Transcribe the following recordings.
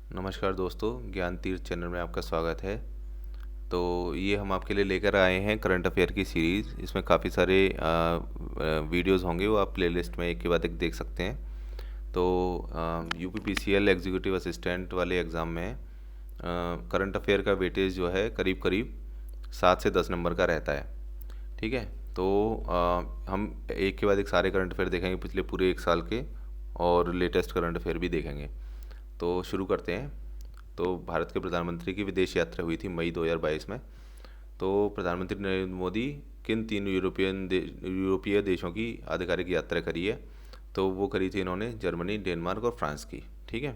नमस्कार दोस्तों, ज्ञान तीर्थ चैनल में आपका स्वागत है। तो ये हम आपके लिए लेकर आए हैं करंट अफेयर की सीरीज़। इसमें काफ़ी सारे वीडियोस होंगे, वो आप प्लेलिस्ट में एक के बाद एक देख सकते हैं। तो यूपीपीसीएल एग्जीक्यूटिव असिस्टेंट वाले एग्ज़ाम में करंट अफेयर का वेटेज जो है करीब करीब 7 से 10 नंबर का रहता है। ठीक है। तो हम एक के बाद एक सारे करंट अफेयर देखेंगे, पिछले पूरे एक साल के, और लेटेस्ट करंट अफेयर भी देखेंगे। तो शुरू करते हैं। तो भारत के प्रधानमंत्री की विदेश यात्रा हुई थी मई 2022 में। तो प्रधानमंत्री नरेंद्र मोदी किन तीन यूरोपीय देशों की आधिकारिक यात्रा करी है? तो वो करी थी इन्होंने जर्मनी, डेनमार्क और फ्रांस की। ठीक है।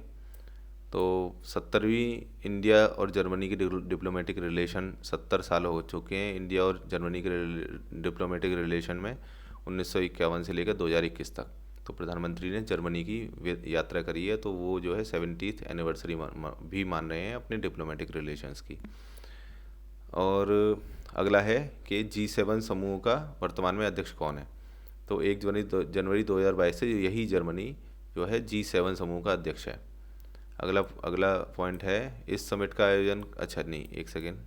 तो 70वीं इंडिया और जर्मनी की डिप्लोमेटिक रिलेशन, 70 साल हो चुके हैं इंडिया और जर्मनी के डिप्लोमेटिक रिलेशन में, 1951 से लेकर 2021 तक। तो प्रधानमंत्री ने जर्मनी की यात्रा करी है, तो वो जो है 70th एनिवर्सरी भी मान रहे हैं अपने डिप्लोमेटिक रिलेशंस की। और अगला है कि G7 समूह का वर्तमान में अध्यक्ष कौन है? तो 1 जनवरी 2022 से यही जर्मनी जो है G7 समूह का अध्यक्ष है। अगला अगला पॉइंट है, इस समिट का आयोजन, अच्छा नहीं, एक सेकेंड।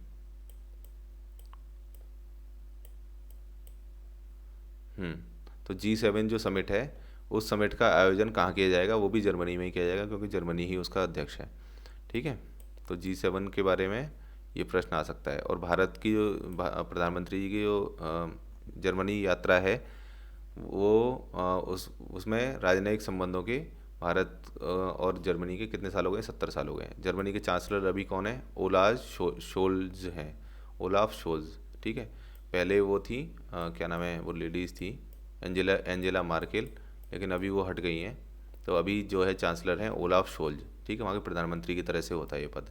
तो G7 जो समिट है, उस समिट का आयोजन कहाँ किया जाएगा? वो भी जर्मनी में ही किया जाएगा, क्योंकि जर्मनी ही उसका अध्यक्ष है। ठीक है। तो G7 के बारे में ये प्रश्न आ सकता है। और भारत की जो प्रधानमंत्री जी की जो जर्मनी यात्रा है, वो उसमें राजनयिक संबंधों के भारत और जर्मनी के कितने साल हो गए? 70 साल हो गए हैं। जर्मनी के चांसलर अभी कौन है? शोल्ज हैं, ओलाफ शोल्ज। ठीक है। पहले वो थी क्या नाम है, वो लेडीज़ थी, एंजेला मार्केल, लेकिन अभी वो हट गई हैं। तो अभी जो है चांसलर हैं ओलाफ शोल्ज। ठीक है। वहाँ के प्रधानमंत्री की तरह से होता है ये पद।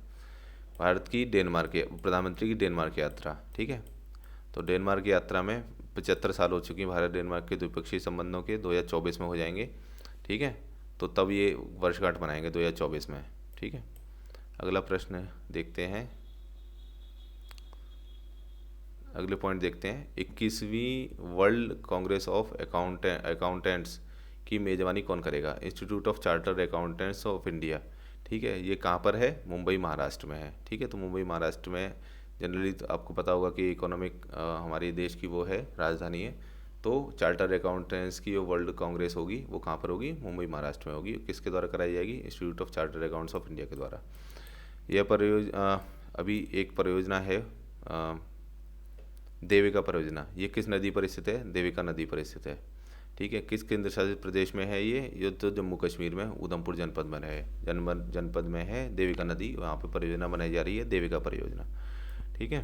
भारत की डेनमार्क के प्रधानमंत्री की डेनमार्क यात्रा। ठीक है। तो डेनमार्क यात्रा में 75 साल हो चुकी हैं भारत डेनमार्क के द्विपक्षीय संबंधों के, 2024 में हो जाएंगे। ठीक है। तो तब ये वर्षगांठ मनाएंगे 2024 में। ठीक है। अगला प्रश्न देखते हैं, अगले पॉइंट देखते हैं। 21वीं वर्ल्ड कांग्रेस ऑफ अकाउंटेंट्स की मेज़बानी कौन करेगा? Institute of chartered accountants of India. ठीक है। ये कहाँ पर है? मुंबई महाराष्ट्र में है। ठीक है। तो मुंबई महाराष्ट्र में जनरली तो आपको पता होगा कि इकोनॉमिक हमारे देश की वो है, राजधानी है। तो चार्टर्ड अकाउंटेंट्स की जो वर्ल्ड कांग्रेस होगी वो कहाँ पर होगी? मुंबई महाराष्ट्र में होगी। किसके द्वारा कराई जाएगी? Institute of chartered accounts of India के द्वारा। यह परियोजना अभी एक परियोजना है, देविका परियोजना। ये किस नदी पर स्थित है? देविका नदी पर स्थित है। ठीक है। किस केंद्र शासित प्रदेश में है ये तो जम्मू कश्मीर में उधमपुर जनपद में है, जनपद में है देविका नदी, वहाँ पे परियोजना बनाई जा रही है, देविका परियोजना। ठीक है।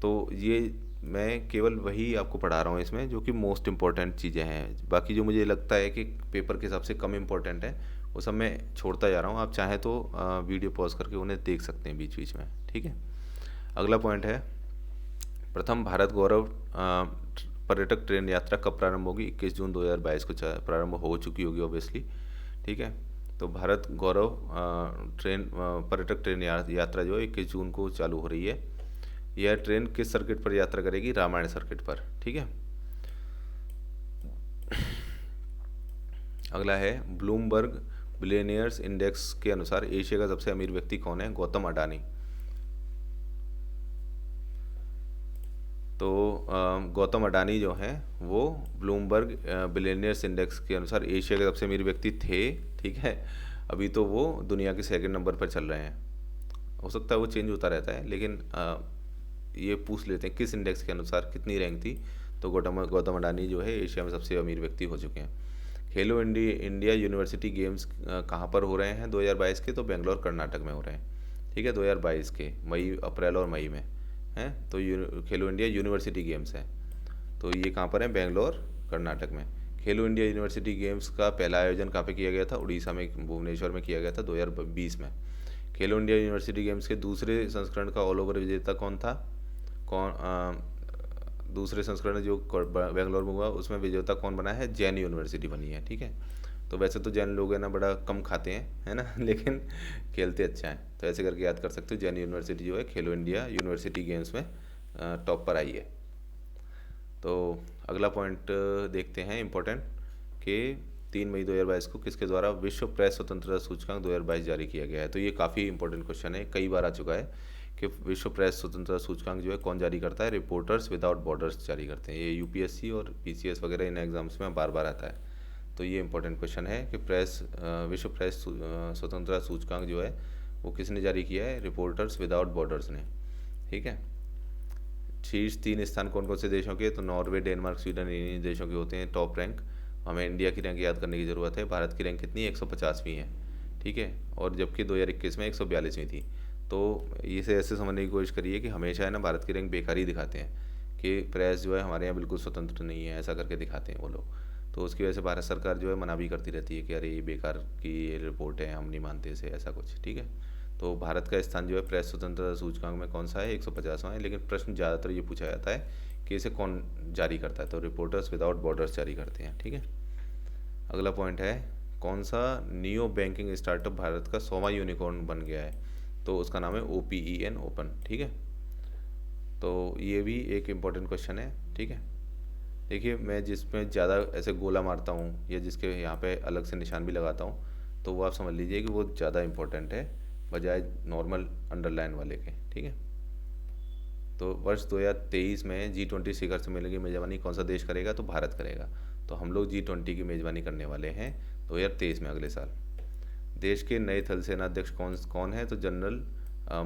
तो ये मैं केवल वही आपको पढ़ा रहा हूँ इसमें जो कि मोस्ट इम्पॉर्टेंट चीज़ें हैं। बाकी जो मुझे लगता है कि पेपर के हिसाब से कम इम्पोर्टेंट है, वो सब मैं छोड़ता जा रहा हूँ। आप चाहें तो वीडियो पॉज करके उन्हें देख सकते हैं बीच बीच में। ठीक है। अगला पॉइंट है, प्रथम भारत गौरव पर्यटक ट्रेन यात्रा कब प्रारंभ होगी? 21 जून 2022 को प्रारंभ हो चुकी होगी ऑब्वियसली। ठीक है। तो भारत गौरव पर्यटक ट्रेन यात्रा जो है 21 जून को चालू हो रही है। यह ट्रेन किस सर्किट पर यात्रा करेगी? रामायण सर्किट पर। ठीक है। अगला है, ब्लूमबर्ग बिलियनियर्स इंडेक्स के अनुसार एशिया का सबसे अमीर व्यक्ति कौन है? गौतम अडानी। तो गौतम अडानी जो हैं वो ब्लूमबर्ग बिलियनियर्स इंडेक्स के अनुसार एशिया के सबसे अमीर व्यक्ति थे। ठीक है। अभी तो वो दुनिया के 2nd नंबर पर चल रहे हैं। हो सकता है वो चेंज होता रहता है, लेकिन ये पूछ लेते हैं किस इंडेक्स के अनुसार कितनी रैंक थी। तो गौतम अडानी जो है एशिया में सबसे अमीर व्यक्ति हो चुके हैं। खेलो इंडिया यूनिवर्सिटी गेम्स कहाँ पर हो रहे हैं 2022 के? तो बेंगलोर कर्नाटक में हो रहे हैं। ठीक है। 2022 के अप्रैल और मई में हैं। तो खेलो इंडिया यूनिवर्सिटी गेम्स हैं, तो ये कहाँ पर है? बेंगलोर कर्नाटक में। खेलो इंडिया यूनिवर्सिटी गेम्स का पहला आयोजन कहाँ पे किया गया था? उड़ीसा में, भुवनेश्वर में किया गया था 2020 में। खेलो इंडिया यूनिवर्सिटी गेम्स के दूसरे संस्करण का ऑल ओवर विजेता कौन था? दूसरे संस्करण जो बेंगलोर में हुआ उसमें विजेता कौन बना है? जैन यूनिवर्सिटी बनी है। ठीक है। तो वैसे तो जैन लोग हैं ना, बड़ा कम खाते हैं, है ना, लेकिन खेलते अच्छा है। तो ऐसे करके याद कर सकते हो, जैन यूनिवर्सिटी जो है खेलो इंडिया यूनिवर्सिटी गेम्स में टॉप पर आई है। तो अगला पॉइंट देखते हैं इम्पोर्टेंट, कि 3 मई 2022 को किसके द्वारा विश्व प्रेस स्वतंत्रता सूचकांक 2022 जारी किया गया है। तो ये काफ़ी इंपॉर्टेंट क्वेश्चन है, कई बार आ चुका है कि विश्व प्रेस स्वतंत्रता सूचकांक जो है कौन जारी करता है, रिपोर्टर्स विदाउट बॉर्डर्स जारी करते हैं। ये यूपीएससी और पीसीएस वगैरह इन एग्जाम्स में बार बार आता है। तो ये इंपॉर्टेंट क्वेश्चन है कि विश्व प्रेस स्वतंत्रता सूचकांक जो है वो किसने जारी किया है, रिपोर्टर्स विदाउट बॉर्डर्स ने। ठीक है, शीर्ष 3 स्थान कौन कौन से देशों के, तो नॉर्वे, डेनमार्क, स्वीडन, इन देशों के होते हैं टॉप रैंक। हमें इंडिया की रैंक याद करने की ज़रूरत है। भारत की रैंक कितनी है, 150वीं है। ठीक है, और जबकि 2021 में 142वीं थी। तो इसे ऐसे समझने की कोशिश करिए कि हमेशा है ना भारत की रैंक बेकार ही दिखाते हैं कि प्रेस जो है हमारे यहाँ बिल्कुल स्वतंत्र नहीं है, ऐसा करके दिखाते हैं वो लोग। तो उसकी वजह से भारत सरकार जो है मना भी करती रहती है कि अरे ये बेकार की ये रिपोर्ट है, हम नहीं मानते इसे, ऐसा कुछ। ठीक है, तो भारत का स्थान जो है प्रेस स्वतंत्रता सूचकांक में कौन सा है, 150वां है। लेकिन प्रश्न ज़्यादातर ये पूछा जाता है कि इसे कौन जारी करता है, तो रिपोर्टर्स विदाउट बॉर्डर्स जारी करते हैं। ठीक है, अगला पॉइंट है कौन सा नियो बैंकिंग स्टार्टअप भारत का 100वां यूनिकॉर्न बन गया है, तो उसका नाम है OPEN ओपन। ठीक है, तो ये भी एक इम्पॉर्टेंट क्वेश्चन है। ठीक है, देखिए मैं जिसमें ज़्यादा ऐसे गोला मारता हूँ या जिसके यहाँ पे अलग से निशान भी लगाता हूँ, तो वो आप समझ लीजिए कि वो ज़्यादा इम्पोर्टेंट है बजाय नॉर्मल अंडरलाइन वाले के। ठीक है, तो वर्ष 2023 में G20 शिखर सम्मेलन की मेज़बानी कौन सा देश करेगा, तो भारत करेगा। तो हम लोग G20 की मेज़बानी करने वाले हैं 2023 में, अगले साल। देश के नए थल सेनाध्यक्ष कौन है, तो जनरल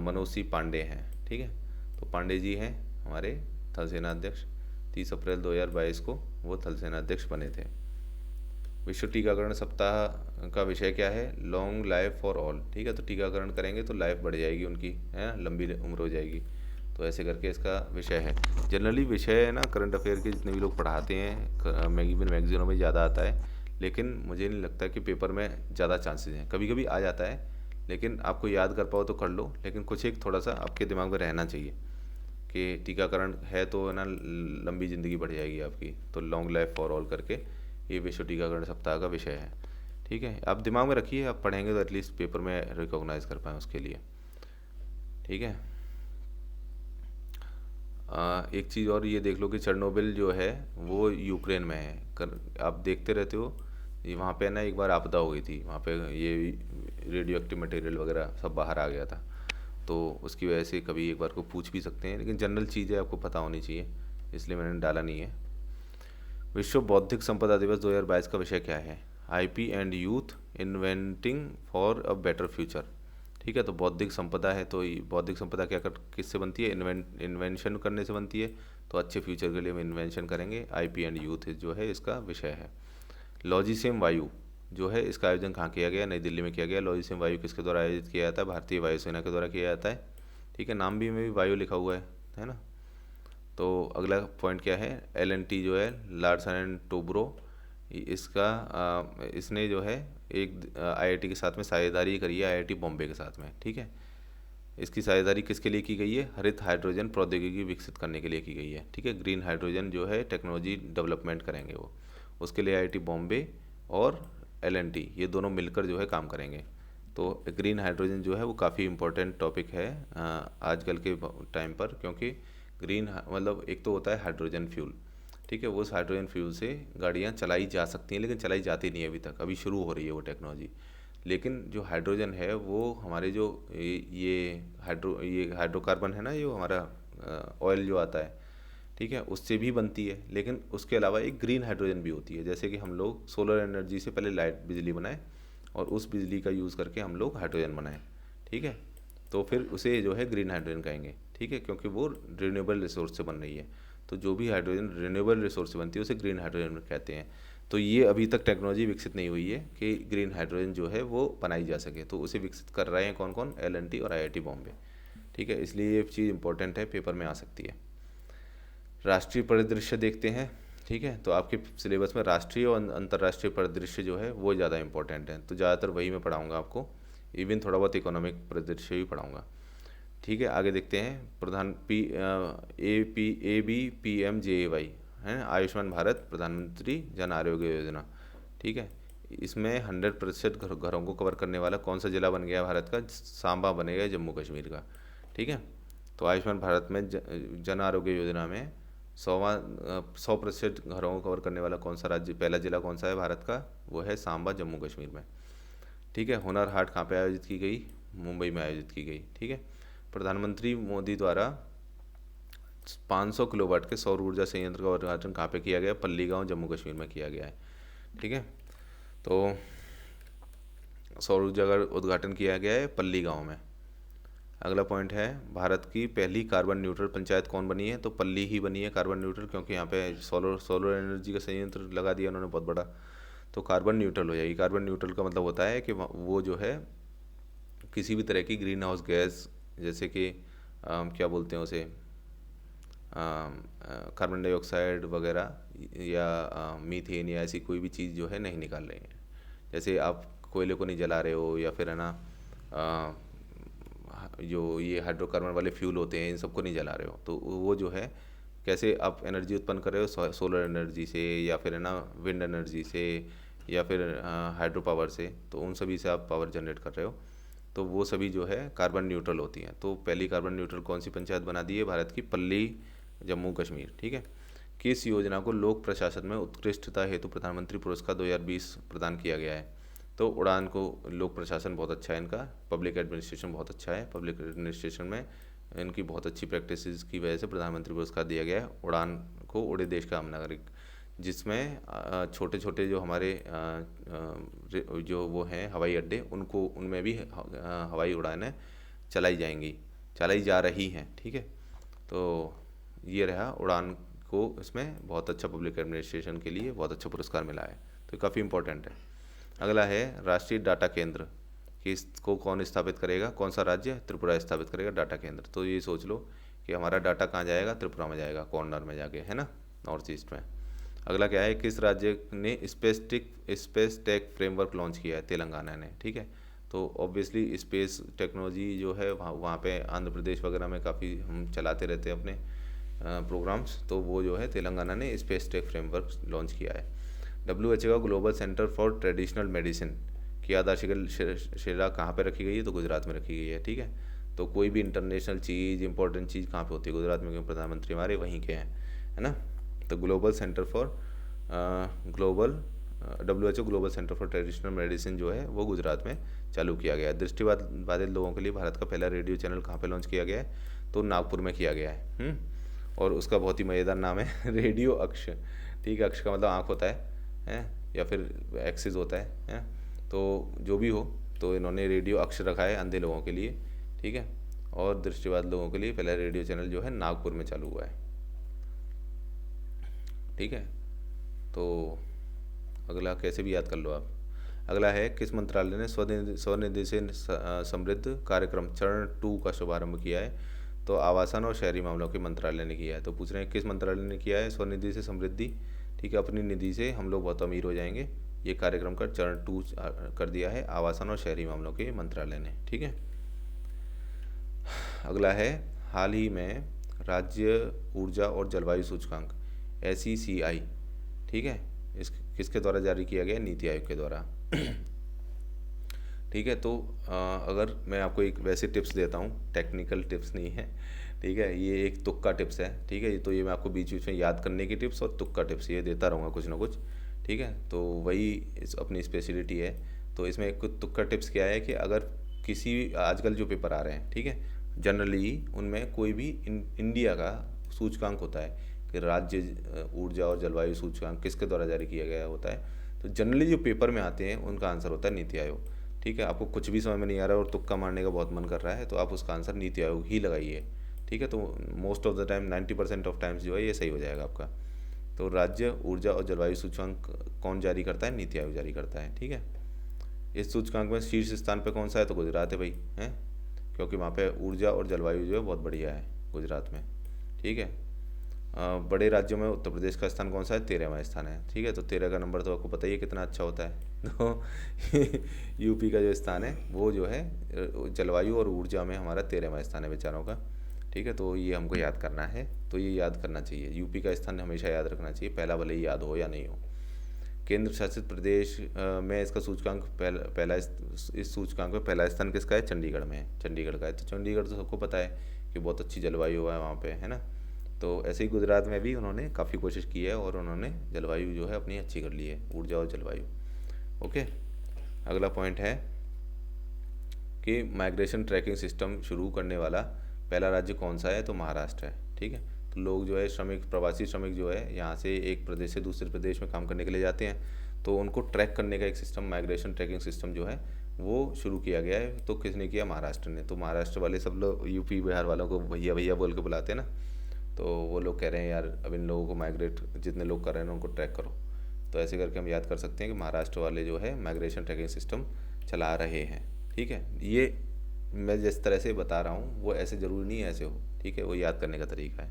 मनोज सिंह पांडे हैं। ठीक है, तो पांडे जी हैं हमारे थल सेनाध्यक्ष। 30 अप्रैल 2022 को वो थल सेनाध्यक्ष बने थे। विश्व टीकाकरण सप्ताह का विषय क्या है, लॉन्ग लाइफ फॉर ऑल। ठीक है, तो टीकाकरण करेंगे तो लाइफ बढ़ जाएगी उनकी, है ना, लंबी उम्र हो जाएगी। तो ऐसे करके इसका विषय है। जनरली विषय है ना करंट अफेयर के जितने भी लोग पढ़ाते हैं मैगजीनों में ज़्यादा आता है, लेकिन मुझे नहीं लगता कि पेपर में ज़्यादा चांसेस हैं। कभी कभी आ जाता है, लेकिन आपको याद कर पाओ तो कर लो, लेकिन कुछ एक थोड़ा सा आपके दिमाग में रहना चाहिए कि टीकाकरण है तो ना लंबी ज़िंदगी बढ़ जाएगी आपकी। तो लॉन्ग लाइफ फॉर ऑल करके ये विश्व टीकाकरण सप्ताह का विषय है। ठीक है, आप दिमाग में रखिए, आप पढ़ेंगे तो एटलीस्ट पेपर में रिकॉग्नाइज कर पाएँ उसके लिए। ठीक है, एक चीज़ और ये देख लो कि चेरनोबिल जो है वो यूक्रेन में है। आप देखते रहते हो, ये वहाँ पे ना एक बार आपदा हो गई थी, वहाँ पे ये रेडियो एक्टिव मटेरियल वगैरह सब बाहर आ गया था। तो उसकी वजह से कभी एक बार को पूछ भी सकते हैं, लेकिन जनरल चीज़ें आपको पता होनी चाहिए, इसलिए मैंने डाला नहीं है। विश्व बौद्धिक संपदा दिवस 2022 का विषय क्या है, IP and youth inventing for a better future. ठीक है, तो बौद्धिक संपदा है, तो बौद्धिक संपदा क्या किससे बनती है, इन्वेंशन करने से बनती है। तो अच्छे फ्यूचर के लिए हम इन्वेंशन करेंगे। IP एंड यूथ जो है इसका विषय है। लॉजिसेम वायु जो है इसका आयोजन कहाँ किया गया, नई दिल्ली में किया गया। लॉजिसेम वायु किसके द्वारा आयोजित किया जाता है, भारतीय वायुसेना के द्वारा किया जाता है। ठीक है, नाम भी में भी वायु लिखा हुआ है ना। तो अगला पॉइंट क्या है, L&T जो है लार्सन एंड टोब्रो, इसने जो है एक IIT के साथ में साझेदारी करी है, IIT बॉम्बे के साथ में। ठीक है, इसकी साझेदारी किसके लिए की गई है, हरित हाइड्रोजन प्रौद्योगिकी विकसित करने के लिए की गई है। ठीक है, ग्रीन हाइड्रोजन जो है टेक्नोलॉजी डेवलपमेंट करेंगे वो, उसके लिए IIT बॉम्बे और L&T ये दोनों मिलकर जो है काम करेंगे। तो ग्रीन हाइड्रोजन जो है वो काफ़ी इम्पोर्टेंट टॉपिक है आजकल के टाइम पर, क्योंकि ग्रीन मतलब एक तो होता है हाइड्रोजन फ्यूल। ठीक है, वो उस हाइड्रोजन फ्यूल से गाड़ियाँ चलाई जा सकती हैं, लेकिन चलाई जाती नहीं है अभी तक, अभी शुरू हो रही है वो टेक्नोलॉजी। लेकिन जो हाइड्रोजन है वो हमारे जो ये हाइड्रोकार्बन है ना, ये हमारा ऑयल जो आता है, ठीक है, उससे भी बनती है। लेकिन उसके अलावा एक ग्रीन हाइड्रोजन भी होती है, जैसे कि हम लोग सोलर एनर्जी से पहले लाइट बिजली बनाए और उस बिजली का यूज़ करके हम लोग हाइड्रोजन बनाएं। ठीक है, तो फिर उसे जो है ग्रीन हाइड्रोजन कहेंगे। ठीक है, क्योंकि वो रिन्यूएबल रिसोर्स से बन रही है। तो जो भी हाइड्रोजन रिन्यूएबल रिसोर्स से बनती है उसे ग्रीन हाइड्रोजन कहते हैं। तो ये अभी तक टेक्नोलॉजी विकसित नहीं हुई है कि ग्रीन हाइड्रोजन जो है वो बनाई जा सके, तो उसे विकसित कर रहे हैं कौन कौन, L&T और IIT बॉम्बे। ठीक है, इसलिए ये चीज़ इंपॉर्टेंट है, पेपर में आ सकती है। राष्ट्रीय परिदृश्य देखते हैं। ठीक है, तो आपके सिलेबस में राष्ट्रीय और अंतर्राष्ट्रीय परिदृश्य जो है वो ज़्यादा इंपॉर्टेंट है, तो ज़्यादातर वही मैं पढ़ाऊँगा आपको। इवन थोड़ा बहुत इकोनॉमिक परिदृश्य भी पढ़ाऊँगा। ठीक है, आगे देखते हैं। प्रधान ABPMJAY है आयुष्मान भारत प्रधानमंत्री जन आरोग्य योजना। ठीक है, इसमें 100% घरों को कवर करने वाला कौन सा जिला बन गया भारत का, सांबा बनेगा जम्मू कश्मीर का। ठीक है, तो आयुष्मान भारत में जन आरोग्य योजना में 100% घरों को कवर करने वाला कौन सा राज्य, पहला जिला कौन सा है भारत का, वो है सांबा, जम्मू कश्मीर में। ठीक है। हुनर हाट कहाँ पे आयोजित की गई, मुंबई में आयोजित की गई। ठीक है। प्रधानमंत्री मोदी द्वारा 500 किलोवाट के सौर ऊर्जा संयंत्र का उद्घाटन कहाँ पे किया गया, पल्ली गांव, जम्मू कश्मीर में किया गया है। ठीक है। तो सौर ऊर्जा का उद्घाटन किया गया है पल्ली गांव में। अगला पॉइंट है, भारत की पहली कार्बन न्यूट्रल पंचायत कौन बनी है, तो पल्ली ही बनी है कार्बन न्यूट्रल, क्योंकि यहाँ पे सोलर एनर्जी का संयंत्र लगा दिया उन्होंने बहुत बड़ा, तो कार्बन न्यूट्रल हो जाएगी। कार्बन न्यूट्रल का मतलब होता है कि वो जो है किसी भी तरह की ग्रीन हाउस गैस, जैसे कि क्या बोलते हैं उसे, कार्बन डाइऑक्साइड वगैरह या मीथेन या ऐसी कोई भी चीज़ जो है नहीं निकाल रही है। जैसे आप कोयले को नहीं जला रहे हो, या फिर है ना जो ये हाइड्रोकार्बन वाले फ्यूल होते हैं इन सबको नहीं जला रहे हो, तो वो जो है कैसे आप एनर्जी उत्पन्न कर रहे हो, सोलर एनर्जी से, या फिर है ना विंड एनर्जी से, या फिर हाइड्रो पावर से, तो उन सभी से आप पावर जनरेट कर रहे हो, तो वो सभी जो है कार्बन न्यूट्रल होती हैं। तो पहली कार्बन न्यूट्रल कौन सी पंचायत बना दी है भारत की, पल्ली, जम्मू कश्मीर। ठीक है। किस योजना को लोक प्रशासन में उत्कृष्टता हेतु प्रधानमंत्री पुरस्कार 2020 प्रदान किया गया है, तो उड़ान को, लोक प्रशासन बहुत अच्छा है इनका, पब्लिक एडमिनिस्ट्रेशन बहुत अच्छा है, पब्लिक एडमिनिस्ट्रेशन में इनकी बहुत अच्छी प्रैक्टिसेस की वजह से प्रधानमंत्री पुरस्कार दिया गया है। उड़ान को, उड़े देश का आम नागरिक, जिसमें छोटे छोटे जो हमारे जो वो हैं हवाई अड्डे, उनको, उनमें भी हवाई उड़ानें चलाई जाएंगी, चलाई जा रही हैं। ठीक है। तो ये रहा उड़ान को, इसमें बहुत अच्छा पब्लिक एडमिनिस्ट्रेशन के लिए बहुत अच्छा पुरस्कार मिला है, तो काफ़ी इंपॉर्टेंट है। अगला है राष्ट्रीय डाटा केंद्र, कि इसको कौन स्थापित करेगा, कौन सा राज्य, त्रिपुरा स्थापित करेगा डाटा केंद्र। तो ये सोच लो कि हमारा डाटा कहाँ जाएगा, त्रिपुरा में जाएगा, कॉर्नर में जाके, है ना, नॉर्थ ईस्ट में। अगला क्या है, किस राज्य ने स्पेस टेक फ्रेमवर्क लॉन्च किया है, तेलंगाना ने। ठीक है। तो ऑब्वियसली स्पेस टेक्नोलॉजी जो है वहाँ पे आंध्र प्रदेश वगैरह में काफ़ी हम चलाते रहते हैं अपने प्रोग्राम्स, तो वो जो है तेलंगाना ने स्पेस टेक फ्रेमवर्क लॉन्च किया है। WHO का global centre for traditional medicine की आधारशिला कहाँ पे रखी गई है, तो गुजरात में रखी गई है। ठीक है। तो कोई भी इंटरनेशनल चीज़, इंपॉर्टेंट चीज़ कहाँ पे होती है, गुजरात में, क्योंकि प्रधानमंत्री हमारे वहीं के हैं, है ना। तो global centre for global WHO global centre for traditional medicine जो है वो गुजरात में चालू किया गया है। दृष्टिबाधित लोगों के लिए भारत का पहला रेडियो चैनल कहाँ पे लॉन्च किया गया है, तो नागपुर में किया गया है। और उसका बहुत ही मज़ेदार नाम है रेडियो अक्ष। ठीक है। अक्ष का मतलब आँख होता है, या फिर एक्सिस होता है, तो जो भी हो, तो इन्होंने रेडियो अक्ष रखा है अंधे लोगों के लिए। ठीक है। और दृष्टिबाधित लोगों के लिए पहला रेडियो चैनल जो है नागपुर में चालू हुआ है। ठीक है। तो अगला कैसे भी याद कर लो आप। अगला है, किस मंत्रालय ने स्वनिधि से समृद्ध कार्यक्रम चरण 2 का शुभारंभ किया है, तो आवासन और शहरी मामलों के मंत्रालय ने किया है। तो पूछ रहे हैं किस मंत्रालय ने किया है स्वनिधि से समृद्धि। ठीक है। अपनी निधि से हम लोग बहुत अमीर हो जाएंगे, ये कार्यक्रम का चरण 2 कर दिया है आवासन और शहरी मामलों के मंत्रालय ने। ठीक है। अगला है, हाल ही में राज्य ऊर्जा और जलवायु सूचकांक SECI, ठीक है, इस किसके द्वारा जारी किया गया, नीति आयोग के द्वारा। ठीक है। तो अगर मैं आपको एक वैसे टिप्स देता हूँ, टेक्निकल टिप्स नहीं है, ठीक है, ये एक तुक्का टिप्स है। ठीक है। तो ये मैं आपको बीच बीच में याद करने की टिप्स और तुक्का टिप्स ये देता रहूँगा कुछ ना कुछ। ठीक है। तो वही अपनी स्पेशलिटी है। तो इसमें एक तुक्का टिप्स क्या है कि अगर किसी आजकल जो पेपर आ रहे हैं, ठीक है, जनरली उनमें कोई भी इंडिया का सूचकांक होता है कि राज्य ऊर्जा और जलवायु सूचकांक किसके द्वारा जारी किया गया होता है, तो जनरली जो पेपर में आते हैं उनका आंसर होता है नीति आयोग। ठीक है। आपको कुछ भी समझ में नहीं आ रहा है और तुक्का मारने का बहुत मन कर रहा है, तो आप उसका आंसर नीति आयोग ही लगाइए। ठीक है। तो most of the time 90% of times जो है ये सही हो जाएगा आपका। तो राज्य ऊर्जा और जलवायु सूचकांक कौन जारी करता है, नीति आयोग जारी करता है। ठीक है। इस सूचकांक में शीर्ष स्थान पे कौन सा है, तो गुजरात है भाई, हैं, क्योंकि वहाँ पे ऊर्जा और जलवायु जो है बहुत बढ़िया है गुजरात में। ठीक है। बड़े राज्यों में उत्तर प्रदेश का स्थान कौन सा है, 13वां स्थान है। ठीक है। तो 13 का नंबर तो आपको पता ही है कितना अच्छा होता है। तो यूपी का जो स्थान है वो जो है जलवायु और ऊर्जा में हमारा 13वां स्थान है बेचारों का। ठीक है। तो ये हमको याद करना है, तो ये याद करना चाहिए, यूपी का स्थान हमेशा याद रखना चाहिए, पहला भले ही याद हो या नहीं हो। केंद्र शासित प्रदेश में इसका सूचकांक पहला इस सूचकांक में पहला स्थान किसका है, चंडीगढ़ में है, चंडीगढ़ का है। तो चंडीगढ़ तो सबको पता है कि बहुत अच्छी जलवायु है वहाँ पे, है ना। तो ऐसे ही गुजरात में भी उन्होंने काफ़ी कोशिश की है और उन्होंने जलवायु जो है अपनी अच्छी कर ली है, ऊर्जा और जलवायु। ओके, अगला पॉइंट है कि माइग्रेशन ट्रैकिंग सिस्टम शुरू करने वाला पहला राज्य कौन सा है, तो महाराष्ट्र है। ठीक है, तो लोग जो है श्रमिक, प्रवासी श्रमिक जो है यहाँ से एक प्रदेश से दूसरे प्रदेश में काम करने के लिए जाते हैं, तो उनको ट्रैक करने का एक सिस्टम, माइग्रेशन ट्रैकिंग सिस्टम जो है वो शुरू किया गया है। तो किसने किया, महाराष्ट्र ने। तो महाराष्ट्र वाले सब लोग यूपी बिहार वालों को भैया भैया बोल के बुलाते हैं ना, तो वो लोग कह रहे हैं यार अब इन लोगों को माइग्रेट, जितने लोग कर रहे हैं उनको ट्रैक करो। तो ऐसे करके हम याद कर सकते हैं कि महाराष्ट्र वाले जो है माइग्रेशन ट्रैकिंग सिस्टम चला रहे हैं। ठीक है, ये मैं जिस तरह से बता रहा हूँ वो ऐसे ज़रूरी नहीं ऐसे हो। ठीक है, वो याद करने का तरीका है।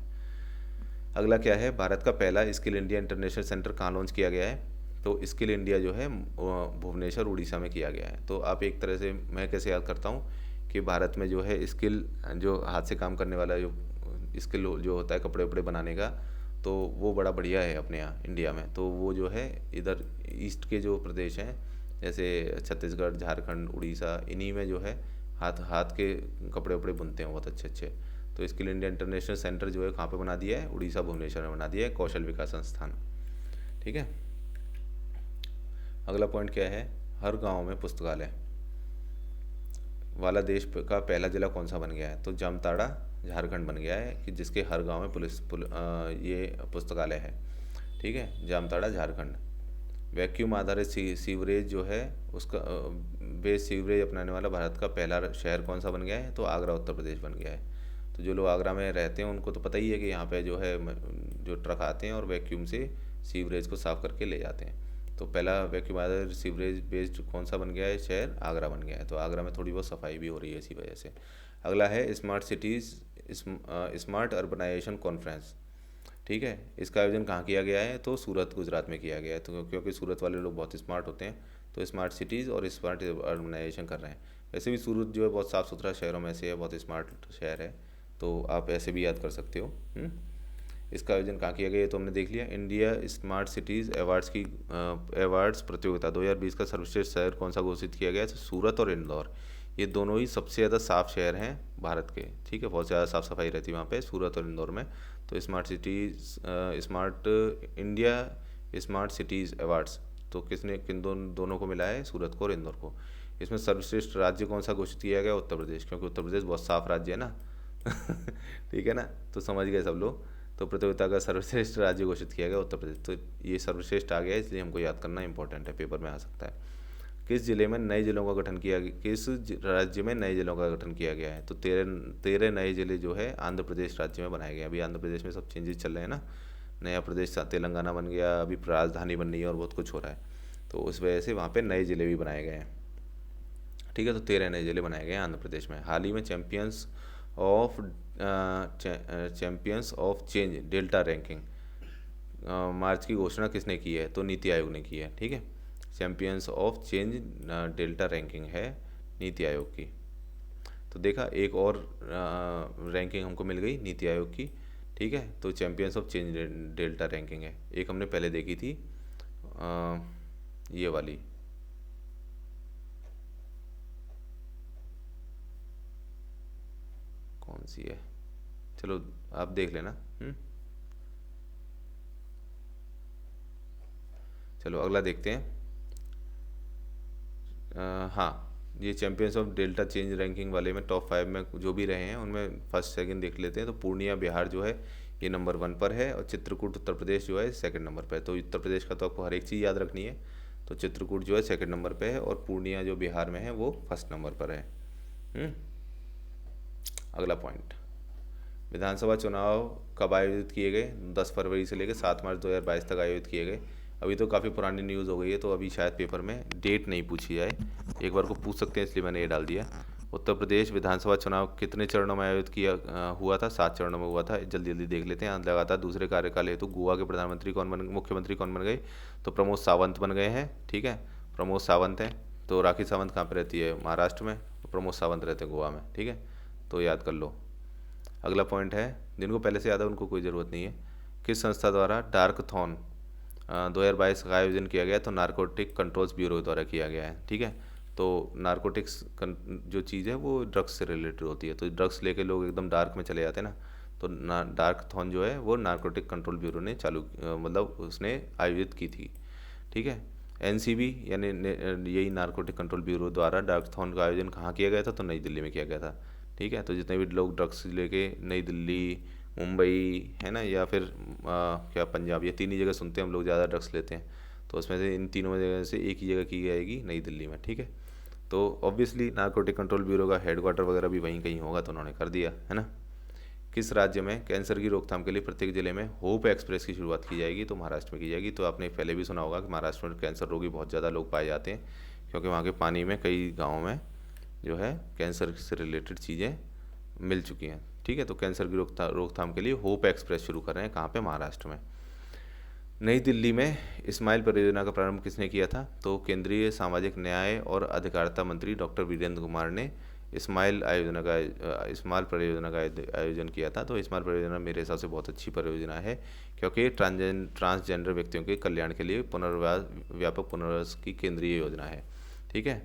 अगला क्या है, भारत का पहला स्किल इंडिया इंटरनेशनल सेंटर कहाँ लॉन्च किया गया है, तो स्किल इंडिया जो है भुवनेश्वर उड़ीसा में किया गया है। तो आप एक तरह से, मैं कैसे याद करता हूँ कि भारत में जो है स्किल, जो हाथ से काम करने वाला जो स्किल जो होता है कपड़े वपड़े बनाने का, तो वो बड़ा बढ़िया है अपने यहाँ इंडिया में। तो वो जो है इधर ईस्ट के जो प्रदेश हैं जैसे छत्तीसगढ़, झारखंड, उड़ीसा, इन्हीं में जो है हाथ हाथ के कपड़े वपड़े बुनते हैं बहुत अच्छे अच्छे। तो स्किल इंडिया इंटरनेशनल सेंटर जो है कहाँ पे बना दिया है, उड़ीसा भुवनेश्वर में बना दिया है, कौशल विकास संस्थान। ठीक है, अगला पॉइंट क्या है, हर गांव में पुस्तकालय वाला देश का पहला जिला कौन सा बन गया है, तो जामताड़ा झारखंड बन गया है कि जिसके हर गांव में ये पुस्तकालय है। ठीक है, जामताड़ा झारखंड। वैक्यूम आधारित सीवरेज जो है उसका बेस सीवरेज अपनाने वाला भारत का पहला शहर कौन सा बन गया है, तो आगरा उत्तर प्रदेश बन गया है। तो जो लोग आगरा में रहते हैं उनको तो पता ही है कि यहाँ पे जो है जो ट्रक आते हैं और वैक्यूम से सीवरेज को साफ़ करके ले जाते हैं। तो पहला वैक्यूम आधारित सीवरेज बेस्ड कौन सा बन गया है शहर, आगरा बन गया है। तो आगरा में थोड़ी बहुत सफाई भी हो रही है इसी वजह से। अगला है smart cities smart urbanisation conference. ठीक है, इसका आयोजन कहाँ किया गया है, तो सूरत गुजरात में किया गया है। तो क्योंकि सूरत वाले लोग बहुत स्मार्ट होते हैं तो स्मार्ट सिटीज़ और स्मार्ट अर्बनाइजेशन कर रहे हैं। वैसे भी सूरत जो है बहुत साफ़ सुथरा शहरों में से है, बहुत स्मार्ट शहर है, तो आप ऐसे भी याद कर सकते हो। इसका आयोजन कहाँ किया गया है तो हमने देख लिया। इंडिया स्मार्ट सिटीज़ अवार्ड्स की अवार्ड्स प्रतियोगिता 2020 का सर्वश्रेष्ठ शहर कौन सा घोषित किया गया है, तो सूरत और इंदौर, ये दोनों ही सबसे ज़्यादा साफ़ शहर हैं भारत के। ठीक है, बहुत ज़्यादा साफ़ सफाई रहती है वहाँ पे, सूरत और इंदौर में। तो smart cities smart India smart cities awards तो किसने किन दोनों को मिला है, सूरत को और इंदौर को। इसमें सर्वश्रेष्ठ राज्य कौन सा घोषित किया गया, उत्तर प्रदेश, क्योंकि उत्तर प्रदेश बहुत साफ़ राज्य है ना। ठीक है ना, तो समझ गए सब लोग। तो प्रतियोगिता का सर्वश्रेष्ठ राज्य घोषित किया गया उत्तर प्रदेश। तो ये सर्वश्रेष्ठ आ गया, इसलिए हमको याद करना इंपॉर्टेंट है, पेपर में आ सकता है। किस जिले में नए जिलों का गठन किया गया, किस राज्य में नए जिलों का गठन किया गया है, तो 13 नए जिले जो है आंध्र प्रदेश राज्य में बनाए गए। अभी आंध्र प्रदेश में सब चेंजेस चल रहे हैं ना, नया प्रदेश तेलंगाना बन गया, अभी राजधानी बन रही है और बहुत कुछ हो रहा है, तो उस वजह से वहाँ पे नए ज़िले भी बनाए गए हैं। ठीक है, तो 13 नए ज़िले बनाए गए हैं आंध्र प्रदेश में। हाल ही में champions of change delta ranking March की घोषणा किसने की है, तो नीति आयोग ने की है। ठीक है, champions of change delta ranking है नीति आयोग की। तो देखा, एक और रैंकिंग हमको मिल गई नीति आयोग की। ठीक है, तो champions of change delta ranking है। एक हमने पहले देखी थी ये वाली, कौन सी है, चलो आप देख लेना। चलो अगला देखते हैं। हाँ, ये champions of delta change ranking वाले में टॉप 5 में जो भी रहे हैं उनमें फर्स्ट सेकंड देख लेते हैं। तो पूर्णिया बिहार जो है ये नंबर 1 पर है और चित्रकूट उत्तर प्रदेश जो है सेकंड नंबर पर है। तो उत्तर प्रदेश का तो आपको हर एक चीज़ याद रखनी है। तो चित्रकूट जो है सेकंड नंबर पे है और पूर्णिया जो बिहार में है वो फर्स्ट नंबर पर है। अगला पॉइंट, विधानसभा चुनाव कब आयोजित किए गए, 10 फरवरी से लेकर 7 मार्च 2022 तक आयोजित किए गए। अभी तो काफ़ी पुरानी न्यूज़ हो गई है, तो अभी शायद पेपर में डेट नहीं पूछी जाए, एक बार को पूछ सकते हैं, इसलिए मैंने ये डाल दिया। उत्तर प्रदेश विधानसभा चुनाव कितने चरणों में आयोजित किया हुआ था, 7 चरणों में हुआ था। जल्दी जल्दी देख लेते हैं। लगातार दूसरे कार्यकाल हेतु गोवा के प्रधानमंत्री मुख्यमंत्री कौन बन गए, तो प्रमोद सावंत बन गए हैं। ठीक है, प्रमोद सावंत हैं। तो राखी सावंत कहाँ पर रहती है, महाराष्ट्र में, तो प्रमोद सावंत रहते हैं गोवा में। ठीक है, तो याद कर लो। अगला पॉइंट है, जिनको पहले से याद है उनको कोई ज़रूरत नहीं है। किस संस्था द्वारा डार्कथॉन 2022 का आयोजन किया गया, तो नारकोटिक कंट्रोल्स ब्यूरो द्वारा किया गया है। ठीक है, तो नारकोटिक्स जो चीज़ है वो ड्रग्स से रिलेटेड होती है। तो ड्रग्स लेके लोग एकदम डार्क में चले जाते हैं ना, तो डार्क थॉन जो है वो नारकोटिक कंट्रोल ब्यूरो ने मतलब उसने आयोजित की थी। ठीक है। एनसीबी यानी यही नारकोटिक कंट्रोल ब्यूरो द्वारा डार्क थॉन का आयोजन कहाँ किया गया था, तो नई दिल्ली में किया गया था। ठीक है। तो जितने भी लोग ड्रग्स लेके नई दिल्ली, मुंबई है ना, या फिर क्या पंजाब, ये तीन ही जगह सुनते हैं हम लोग ज़्यादा ड्रग्स लेते हैं, तो उसमें से इन तीनों जगह से एक ही जगह की जाएगी, नई दिल्ली में। ठीक है। तो ऑब्वियसली नारकोटिक कंट्रोल ब्यूरो का हेडक्वार्टर वगैरह भी वहीं कहीं होगा, तो उन्होंने कर दिया है ना। किस राज्य में कैंसर की रोकथाम के लिए प्रत्येक जिले में होप एक्सप्रेस की शुरुआत की जाएगी, तो महाराष्ट्र में की जाएगी। तो आपने पहले भी सुना होगा कि महाराष्ट्र में कैंसर रोगी बहुत ज़्यादा लोग पाए जाते हैं, क्योंकि वहाँ के पानी में कई गाँव में जो है कैंसर से रिलेटेड चीज़ें मिल चुकी हैं। ठीक है। तो कैंसर की रोकथाम के लिए होप एक्सप्रेस शुरू कर रहे हैं, कहाँ पे, महाराष्ट्र में। नई दिल्ली में स्माइल परियोजना का प्रारंभ किसने किया था, तो केंद्रीय सामाजिक न्याय और अधिकारिता मंत्री डॉक्टर वीरेंद्र कुमार ने स्माइल परियोजना का आयोजन किया था। तो स्माइल परियोजना मेरे हिसाब से बहुत अच्छी परियोजना है, क्योंकि ट्रांसजेंडर व्यक्तियों के कल्याण के लिए व्यापक पुनर्वास की केंद्रीय योजना है। ठीक है।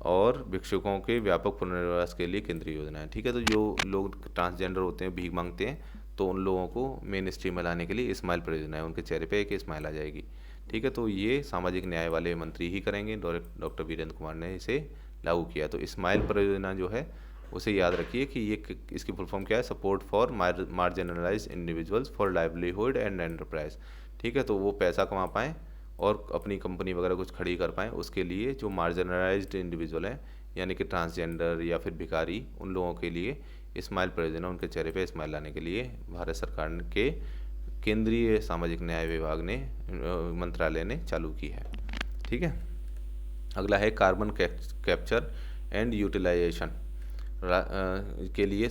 और भिक्षुकों के व्यापक पुनर्वास के लिए केंद्रीय योजना है। ठीक है। तो जो लोग ट्रांसजेंडर होते हैं, भीख मांगते हैं, तो उन लोगों को मेन स्ट्रीम में लाने के लिए स्माइल परियोजना है, उनके चेहरे पे एक स्माइल आ जाएगी। ठीक है। तो ये सामाजिक न्याय वाले मंत्री ही करेंगे, डॉक्टर वीरेंद्र कुमार ने इसे लागू किया। तो स्माइल परियोजना जो है उसे याद रखिए कि ये इसकी फुल फॉर्म क्या है, support for marginalise individuals for livelihood and enterprise. ठीक है। तो वो पैसा कमा पाएँ और अपनी कंपनी वगैरह कुछ खड़ी कर पाएँ, उसके लिए जो मार्जिनलाइज्ड इंडिविजुअल हैं, यानी कि ट्रांसजेंडर या फिर भिखारी, उन लोगों के लिए स्माइल परियोजना, उनके चेहरे पे स्माइल लाने के लिए भारत सरकार के केंद्रीय सामाजिक न्याय विभाग ने मंत्रालय ने चालू की है। ठीक है। अगला है कार्बन कैप्चर एंड यूटिलाइजेशन के लिए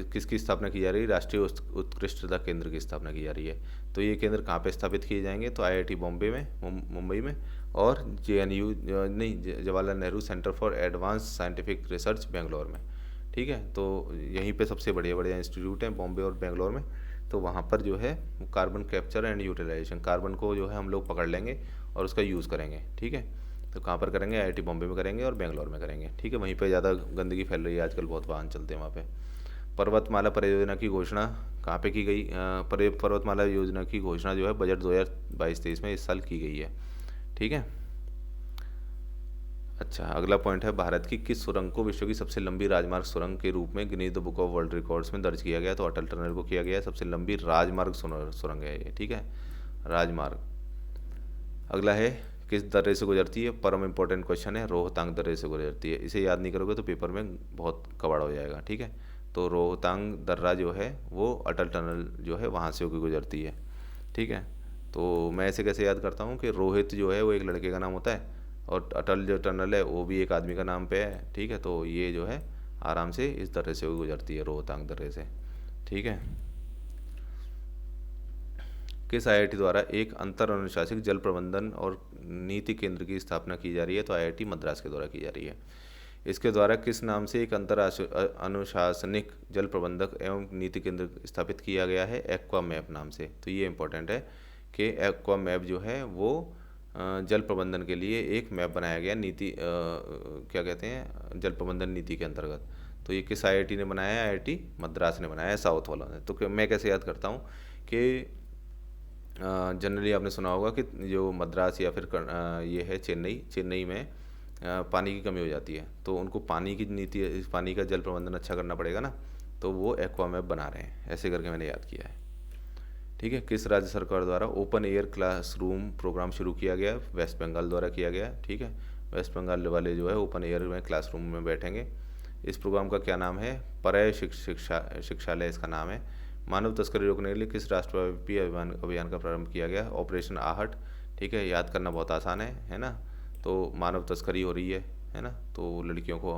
किसकी स्थापना की जा रही है, राष्ट्रीय उत्कृष्टता केंद्र की स्थापना की जा रही है। तो ये केंद्र कहाँ पे स्थापित किए जाएंगे, तो आईआईटी बॉम्बे में, मुंबई में, और जेएनयू नहीं, Jawaharlal Nehru centre for advance scientific research Bangalore में। ठीक है। तो यहीं पे सबसे बढ़िया बढ़िया इंस्टीट्यूट हैं, बॉम्बे और बेंगलोर में। तो वहाँ पर जो है carbon capture and utilisation, carbon को जो है हम लोग पकड़ लेंगे और उसका यूज़ करेंगे। ठीक है। तो कहाँ पर करेंगे, आईआईटी बॉम्बे में करेंगे और बेंगलोर में करेंगे। ठीक है। वहीं पे ज़्यादा गंदगी फैल रही है आजकल, बहुत वाहन चलते हैं वहाँ पे। पर्वतमाला परियोजना की घोषणा कहाँ पे की गई, पर्वतमाला योजना की घोषणा जो है बजट 2022-23 में इस साल की गई है। ठीक है। अच्छा, अगला पॉइंट है, भारत की किस सुरंग को विश्व की सबसे लंबी राजमार्ग सुरंग के रूप में Guinness the book of world records में दर्ज किया गया, तो अटल टनल को किया गया, सबसे लंबी राजमार्ग सुरंग है ये। ठीक है। राजमार्ग। अगला है, किस दर्रे से गुजरती है, परम इंपॉर्टेंट क्वेश्चन है, रोहतांग दर्रे से गुजरती है। इसे याद नहीं करोगे तो पेपर में बहुत कबाड़ हो जाएगा। ठीक है। तो रोहतांग दर्रा जो है वो अटल टनल जो है वहाँ से होकर गुजरती है। ठीक है। तो मैं ऐसे कैसे याद करता हूँ कि रोहित जो है वो एक लड़के का नाम होता है, और अटल जो टनल है वो भी एक आदमी का नाम पे है। ठीक है। तो ये जो है आराम से इस दर्रे से गुजरती है, रोहतांग दर्रे से। ठीक है। किस आईआईटी द्वारा एक अंतर अनुशासित जल प्रबंधन और नीति केंद्र की स्थापना की जा रही है, तो आईआईटी मद्रास के द्वारा की जा रही है। इसके द्वारा किस नाम से एक अंतर अनुशासनिक जल प्रबंधक एवं नीति केंद्र स्थापित किया गया है, एक्वा मैप नाम से। तो ये इंपॉर्टेंट है कि एक्वा मैप जो है वो जल प्रबंधन के लिए एक मैप बनाया गया, नीति क्या कहते हैं, जल प्रबंधन नीति के अंतर्गत। तो ये किस आईआईटी ने बनाया है, आईआईटी मद्रास ने बनाया है, साउथ वालों ने। तो मैं कैसे याद करता हूँ कि जनरली आपने सुना होगा कि जो मद्रास या फिर ये है चेन्नई में पानी की कमी हो जाती है, तो उनको पानी की नीति, पानी का जल प्रबंधन अच्छा करना पड़ेगा ना, तो वो एक्वा मैप बना रहे हैं, ऐसे करके मैंने याद किया है। ठीक है। किस राज्य सरकार द्वारा ओपन एयर क्लासरूम प्रोग्राम शुरू किया गया, वेस्ट बंगाल द्वारा किया गया। ठीक है। वेस्ट बंगाल वाले जो है ओपन एयर में क्लासरूम में बैठेंगे। इस प्रोग्राम का क्या नाम है, पर्याय शिक्षालय इसका नाम है। मानव तस्करी रोकने के लिए किस राष्ट्रव्यापी अभियान का प्रारंभ किया गया, ऑपरेशन आहट। ठीक है। याद करना बहुत आसान है ना। तो मानव तस्करी हो रही है ना, तो लड़कियों को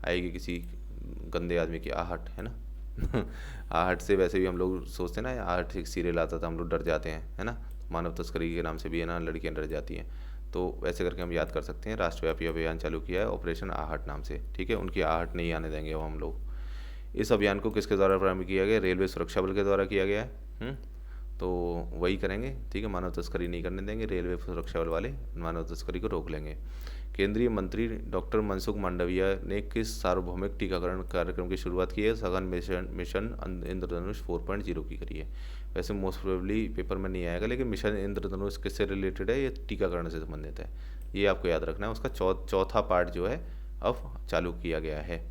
आएगी किसी गंदे आदमी की आहट, है ना। आहट से वैसे भी हम लोग सोचते हैं ना, आहट एक सीरियल आता था, हम लोग डर जाते हैं, है ना। मानव तस्करी के नाम से भी है ना, लड़कियां डर जाती हैं। तो वैसे करके हम याद कर सकते हैं, राष्ट्रव्यापी अभियान चालू किया है ऑपरेशन आहट नाम से। ठीक है। उनकी आहट नहीं आने देंगे वो हम लोग। इस अभियान को किसके द्वारा प्रारंभ किया गया, रेलवे सुरक्षा बल के द्वारा किया गया है। तो वही करेंगे, ठीक है। मानव तस्करी नहीं करने देंगे, रेलवे सुरक्षा बल वाले मानव तस्करी को रोक लेंगे। केंद्रीय मंत्री डॉक्टर मनसुख मांडविया ने किस सार्वभौमिक टीकाकरण कार्यक्रम की शुरुआत की है? सघन मिशन मिशन इंद्रधनुष 4.0 की करी है। वैसे मोस्ट प्रोबेबली पेपर में नहीं आएगा, लेकिन मिशन इंद्रधनुष किससे रिलेटेड है? ये टीकाकरण से संबंधित है, ये आपको याद रखना है। उसका चौथा पार्ट जो है अब चालू किया गया है।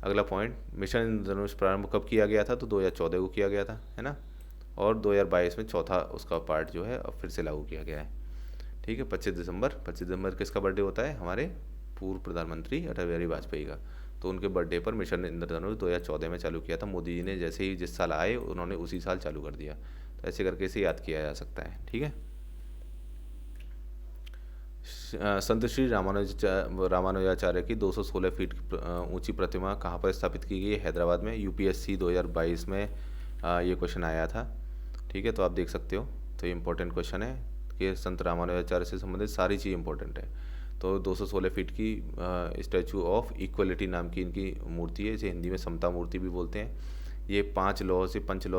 अगला पॉइंट, मिशन इंद्रधनुष प्रारंभ कब किया गया था? तो 2014 को किया गया था, है ना। और 2022 में चौथा उसका पार्ट जो है अब फिर से लागू किया गया है, ठीक है। 25 दिसंबर किसका बर्थडे होता है? हमारे पूर्व प्रधानमंत्री अटल बिहारी वाजपेयी का। तो उनके बर्थडे पर मिशन इंद्रधनुष 2014 में चालू किया था। मोदी जी ने जैसे ही जिस साल आए उन्होंने उसी साल चालू कर दिया। तो ऐसे करके इसे याद किया जा सकता है, ठीक है। संत श्री रामानुजाचार्य की 216 फीट ऊंची प्रतिमा कहाँ पर स्थापित की गई है? हैदराबाद में। यूपीएससी 2022 में ये क्वेश्चन आया था, ठीक है। तो आप देख सकते हो, तो ये इंपॉर्टेंट क्वेश्चन है कि संत रामानुजाचार्य से संबंधित सारी चीज़ इंपॉर्टेंट है। तो 216 फीट की स्टैचू ऑफ इक्वलिटी नाम की इनकी मूर्ति है, इसे हिंदी में समता मूर्ति भी बोलते हैं। ये 5 लौह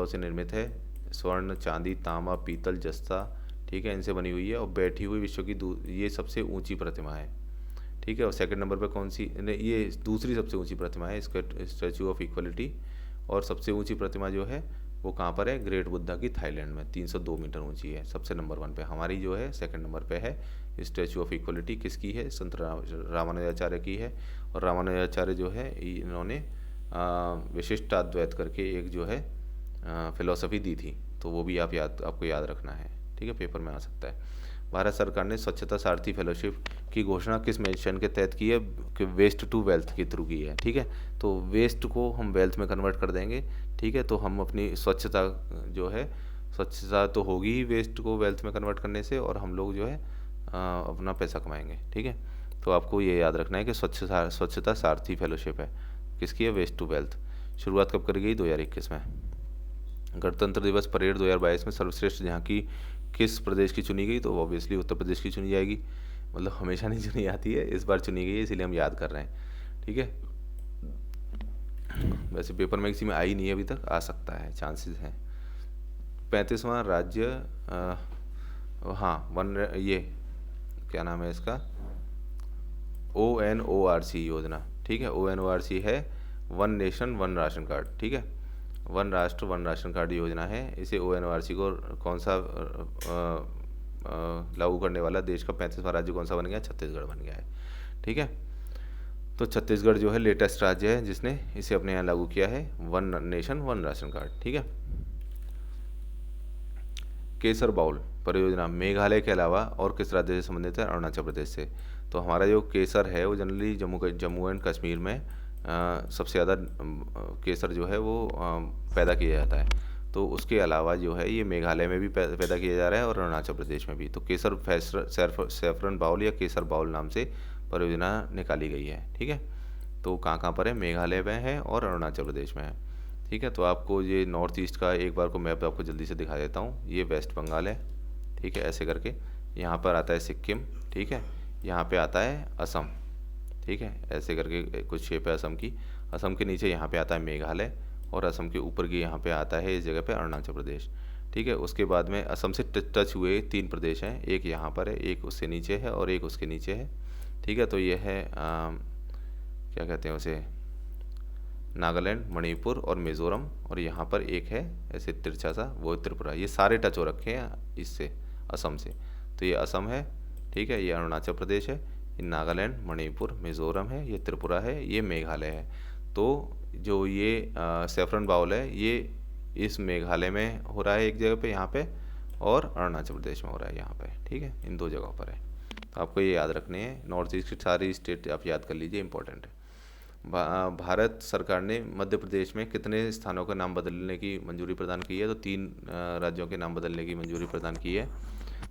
से निर्मित है। स्वर्ण, चांदी, तांबा, पीतल, जस्ता, ठीक है, इनसे बनी हुई है। और बैठी हुई विश्व की ये सबसे ऊंची प्रतिमा है, ठीक है। और सेकंड नंबर पे कौन सी? ये दूसरी सबसे ऊंची प्रतिमा है, इसका स्टैचू ऑफ इक्वलिटी। और सबसे ऊंची प्रतिमा जो है वो कहाँ पर है? ग्रेट बुद्धा की, थाईलैंड में, 302 मीटर ऊंची है, सबसे नंबर 1 पे। हमारी जो है सेकंड नंबर पे है स्टैचू ऑफ इक्वलिटी। किसकी है? संत रामानुजाचार्य की है। और रामानुजाचार्य जो है इन्होंने विशिष्टाद्वैत करके एक जो है फिलॉसफी दी थी, तो वो भी आपको याद रखना है, ठीक है, पेपर में आ सकता है। भारत सरकार ने स्वच्छता सारथी फेलोशिप की घोषणा किस मिशन के तहत की है? कि वेस्ट टू वेल्थ के थ्रू की है, ठीक है। तो वेस्ट को हम वेल्थ में कन्वर्ट कर देंगे, ठीक है। तो हम अपनी स्वच्छता जो है, स्वच्छता तो होगी ही वेस्ट को वेल्थ में कन्वर्ट करने से, और हम लोग जो है अपना पैसा कमाएंगे, ठीक है। तो आपको ये याद रखना है कि स्वच्छता सारथी फेलोशिप है, किसकी है? Waste to wealth. शुरुआत कब करी गई? 2021 में। गणतंत्र दिवस परेड 2022 में सर्वश्रेष्ठ झांकी किस प्रदेश की चुनी गई? तो ऑब्वियसली उत्तर प्रदेश की चुनी जाएगी, मतलब हमेशा नहीं चुनी जाती है, इस बार चुनी गई है, इसीलिए हम याद कर रहे हैं, ठीक है। वैसे पेपर में किसी में आई नहीं है अभी तक, आ सकता है, चांसेस हैं। 35वां राज्य ये क्या नाम है इसका? ONORC योजना, ठीक है। ONORC है one nation one ration card, ठीक है। वन राष्ट्र वन राशन कार्ड योजना है। इसे ONORC को कौन सा लागू करने वाला देश का 35वां राज्य कौन सा बन गया? छत्तीसगढ़ बन गया है, ठीक है। तो छत्तीसगढ़ जो है लेटेस्ट राज्य है जिसने इसे अपने यहाँ लागू किया है, one nation one ration card, ठीक है। केसर बाउल परियोजना मेघालय के अलावा और किस राज्य से संबंधित है? अरुणाचल प्रदेश से। तो हमारा जो केसर है वो जनरली जम्मू एंड कश्मीर में सबसे ज़्यादा केसर जो है वो पैदा किया जाता है। तो उसके अलावा जो है ये मेघालय में भी पैदा किया जा रहा है और अरुणाचल प्रदेश में भी। तो केसर सैफरन बाउल या केसर बाउल नाम से परियोजना निकाली गई है, ठीक है। तो कहाँ पर है? मेघालय में है और अरुणाचल प्रदेश में है, ठीक है। तो आपको ये नॉर्थ ईस्ट का एक बार को मैप आपको जल्दी से दिखा देता हूँ। ये वेस्ट बंगाल है, ठीक है, ऐसे करके। यहाँ पर आता है सिक्किम, ठीक है। यहाँ पे आता है असम, ठीक है, ऐसे करके कुछ शेप है असम की। असम के नीचे यहाँ पे आता है मेघालय, और असम के ऊपर की यहाँ पे आता है इस जगह पे अरुणाचल प्रदेश, ठीक है। उसके बाद में असम से टच हुए 3 प्रदेश हैं, एक यहाँ पर है, एक उससे नीचे है और एक उसके नीचे है, ठीक है। तो ये है क्या कहते हैं उसे, नागालैंड, मणिपुर और मिज़ोरम। और यहाँ पर एक है ऐसे तिरछा सा, वो त्रिपुरा। ये सारे टच हो रखे हैं इससे, असम से। तो ये असम है, ठीक है, ये अरुणाचल प्रदेश है, ये नागालैंड, मणिपुर, मिज़ोरम है, ये त्रिपुरा है, ये मेघालय है। तो जो ये सैफरन बाउल है ये इस मेघालय में हो रहा है एक जगह पे यहाँ पे, और अरुणाचल प्रदेश में हो रहा है यहाँ पे, ठीक है, इन 2 जगहों पर है। तो आपको ये याद रखने हैं। नॉर्थ ईस्ट की सारी स्टेट आप याद कर लीजिए, इंपॉर्टेंट है। भारत सरकार ने मध्य प्रदेश में कितने स्थानों का नाम बदलने की मंजूरी प्रदान की है? तो 3 राज्यों के नाम बदलने की मंजूरी प्रदान की है,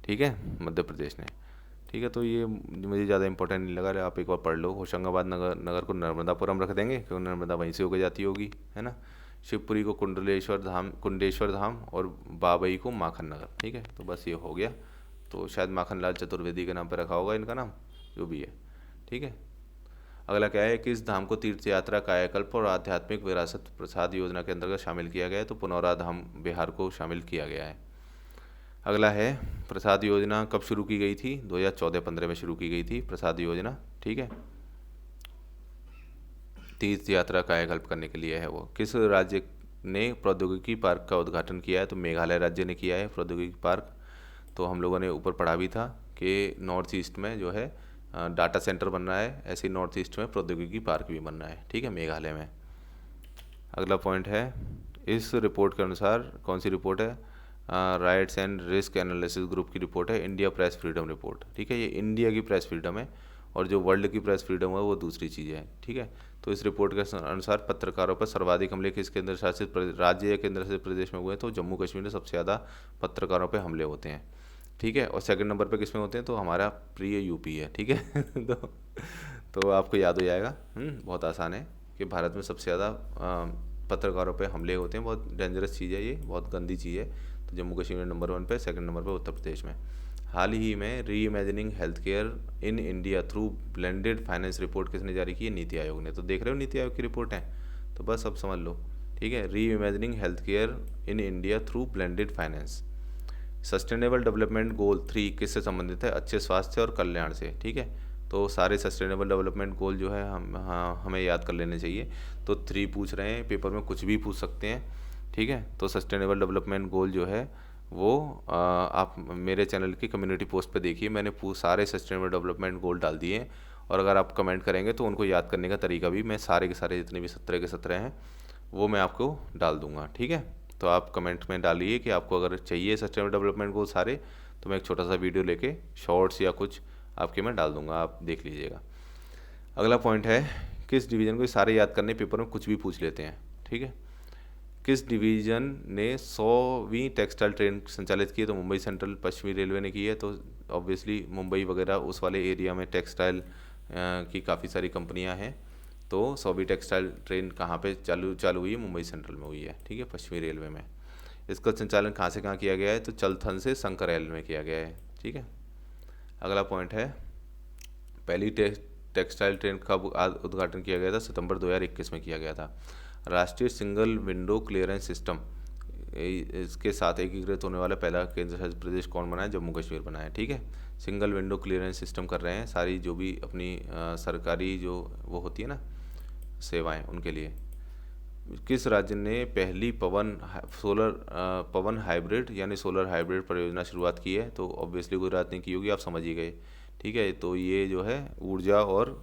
ठीक है, मध्य प्रदेश ने, ठीक है। तो ये मुझे ज़्यादा इंपॉर्टेंट नहीं लगा, आप एक बार पढ़ लो। होशंगाबाद नगर को नर्मदापुरम रख देंगे क्योंकि नर्मदा वहीं से होकर जाती होगी, है ना। शिवपुरी को कुंडेश्वर धाम और बाबई को माखन नगर, ठीक है। तो बस ये हो गया। तो शायद माखन लाल चतुर्वेदी के नाम पर रखा होगा इनका नाम, जो भी है, ठीक है। अगला क्या है? किस धाम को तीर्थ यात्रा, कायाकल्प और आध्यात्मिक विरासत प्रसाद योजना के अंतर्गत शामिल किया गया है? तो पुनौरा धाम बिहार को शामिल किया गया है, अगला है प्रसाद योजना कब शुरू की गई थी? 2014-15 में शुरू की गई थी प्रसाद योजना। ठीक है, तीर्थ यात्रा कायाकल्प करने के लिए है वो। किस राज्य ने प्रौद्योगिकी पार्क का उद्घाटन किया है? तो मेघालय राज्य ने किया है प्रौद्योगिकी पार्क। तो हम लोगों ने ऊपर पढ़ा भी था कि नॉर्थ ईस्ट में जो है डाटा सेंटर बन रहा है, ऐसे ही नॉर्थ ईस्ट में प्रौद्योगिकी पार्क भी बन रहा है। ठीक है, मेघालय में। अगला पॉइंट है, इस रिपोर्ट के अनुसार, कौन सी रिपोर्ट है? Rights and risk analysis group की रिपोर्ट है, इंडिया प्रेस फ्रीडम रिपोर्ट। ठीक है, ये इंडिया की प्रेस फ्रीडम है और जो वर्ल्ड की प्रेस फ्रीडम है वो दूसरी चीज़ है। ठीक है, तो इस रिपोर्ट के अनुसार पत्रकारों पर सर्वाधिक हमले किस केंद्र शासित राज्य या केंद्र शासित प्रदेश में हुए? तो जम्मू कश्मीर में सबसे ज़्यादा पत्रकारों पर हमले होते हैं। ठीक है, और सेकंड नंबर पे किस में होते हैं? तो हमारा प्रिय यूपी है। ठीक है तो आपको याद हो जाएगा। बहुत आसान है कि भारत में सबसे ज़्यादा पत्रकारों पे हमले होते हैं। बहुत डेंजरस चीज़ है ये, बहुत गंदी चीज़ है। तो जम्मू कश्मीर में नंबर 1 पे, सेकंड नंबर पे उत्तर प्रदेश में। हाल ही में री imagining health care in India through blended finance report किसने जारी की है? नीति आयोग ने। तो देख रहे हो नीति आयोग की रिपोर्ट है, तो बस अब समझ लो। ठीक है, री imagining health care in India through blended finance. Sustainable development goal 3 किससे संबंधित है? अच्छे स्वास्थ्य और कल्याण से। ठीक है, तो सारे सस्टेनेबल डेवलपमेंट गोल जो है हमें याद कर लेने चाहिए। तो 3 पूछ रहे हैं पेपर में, कुछ भी पूछ सकते हैं। ठीक है, तो सस्टेनेबल डेवलपमेंट गोल जो है वो आप मेरे चैनल की कम्युनिटी पोस्ट पे देखिए, मैंने सारे सस्टेनेबल डेवलपमेंट गोल डाल दिए हैं। और अगर आप कमेंट करेंगे तो उनको याद करने का तरीका भी मैं सारे के सारे जितने भी 17 के 17 हैं वो मैं आपको डाल दूंगा। ठीक है, तो आप कमेंट में डालिए कि आपको अगर चाहिए सस्टेनेबल डेवलपमेंट गोल सारे, तो मैं एक छोटा सा वीडियो लेके शॉर्ट्स या कुछ आपके मैं डाल दूंगा, आप देख लीजिएगा। अगला पॉइंट है, किस डिवीज़न को, सारे याद करने, पेपर में कुछ भी पूछ लेते हैं। ठीक है, किस डिवीज़न ने 100वीं टेक्सटाइल ट्रेन संचालित की है? तो मुंबई सेंट्रल पश्चिमी रेलवे ने की है। तो ऑब्वियसली मुंबई वगैरह उस वाले एरिया में टेक्सटाइल की काफ़ी सारी कंपनियां हैं। तो 100वीं टेक्सटाइल ट्रेन कहाँ पे चालू हुई है? मुंबई सेंट्रल में हुई है। ठीक है, पश्चिमी रेलवे में। इसका संचालन कहाँ से कहाँ किया गया है? तो चलथन से शंकरैल में किया गया है। ठीक है, अगला पॉइंट है, पहली टेक्सटाइल ट्रेन कब उद्घाटन किया गया था? सितंबर 2021 में किया गया था। राष्ट्रीय सिंगल विंडो क्लियरेंस सिस्टम, इसके साथ एकीकृत होने वाला पहला केंद्र शासित प्रदेश कौन बना है? जम्मू कश्मीर बना है। ठीक है, सिंगल विंडो क्लियरेंस सिस्टम कर रहे हैं सारी जो भी अपनी सरकारी जो वो होती है ना सेवाएं, उनके लिए। किस राज्य ने पहली पवन हाइब्रिड यानी सोलर हाइब्रिड परियोजना शुरुआत की है? तो ऑब्वियसली गुजरात ने की होगी, आप समझ ही गए। ठीक है, तो ये जो है ऊर्जा और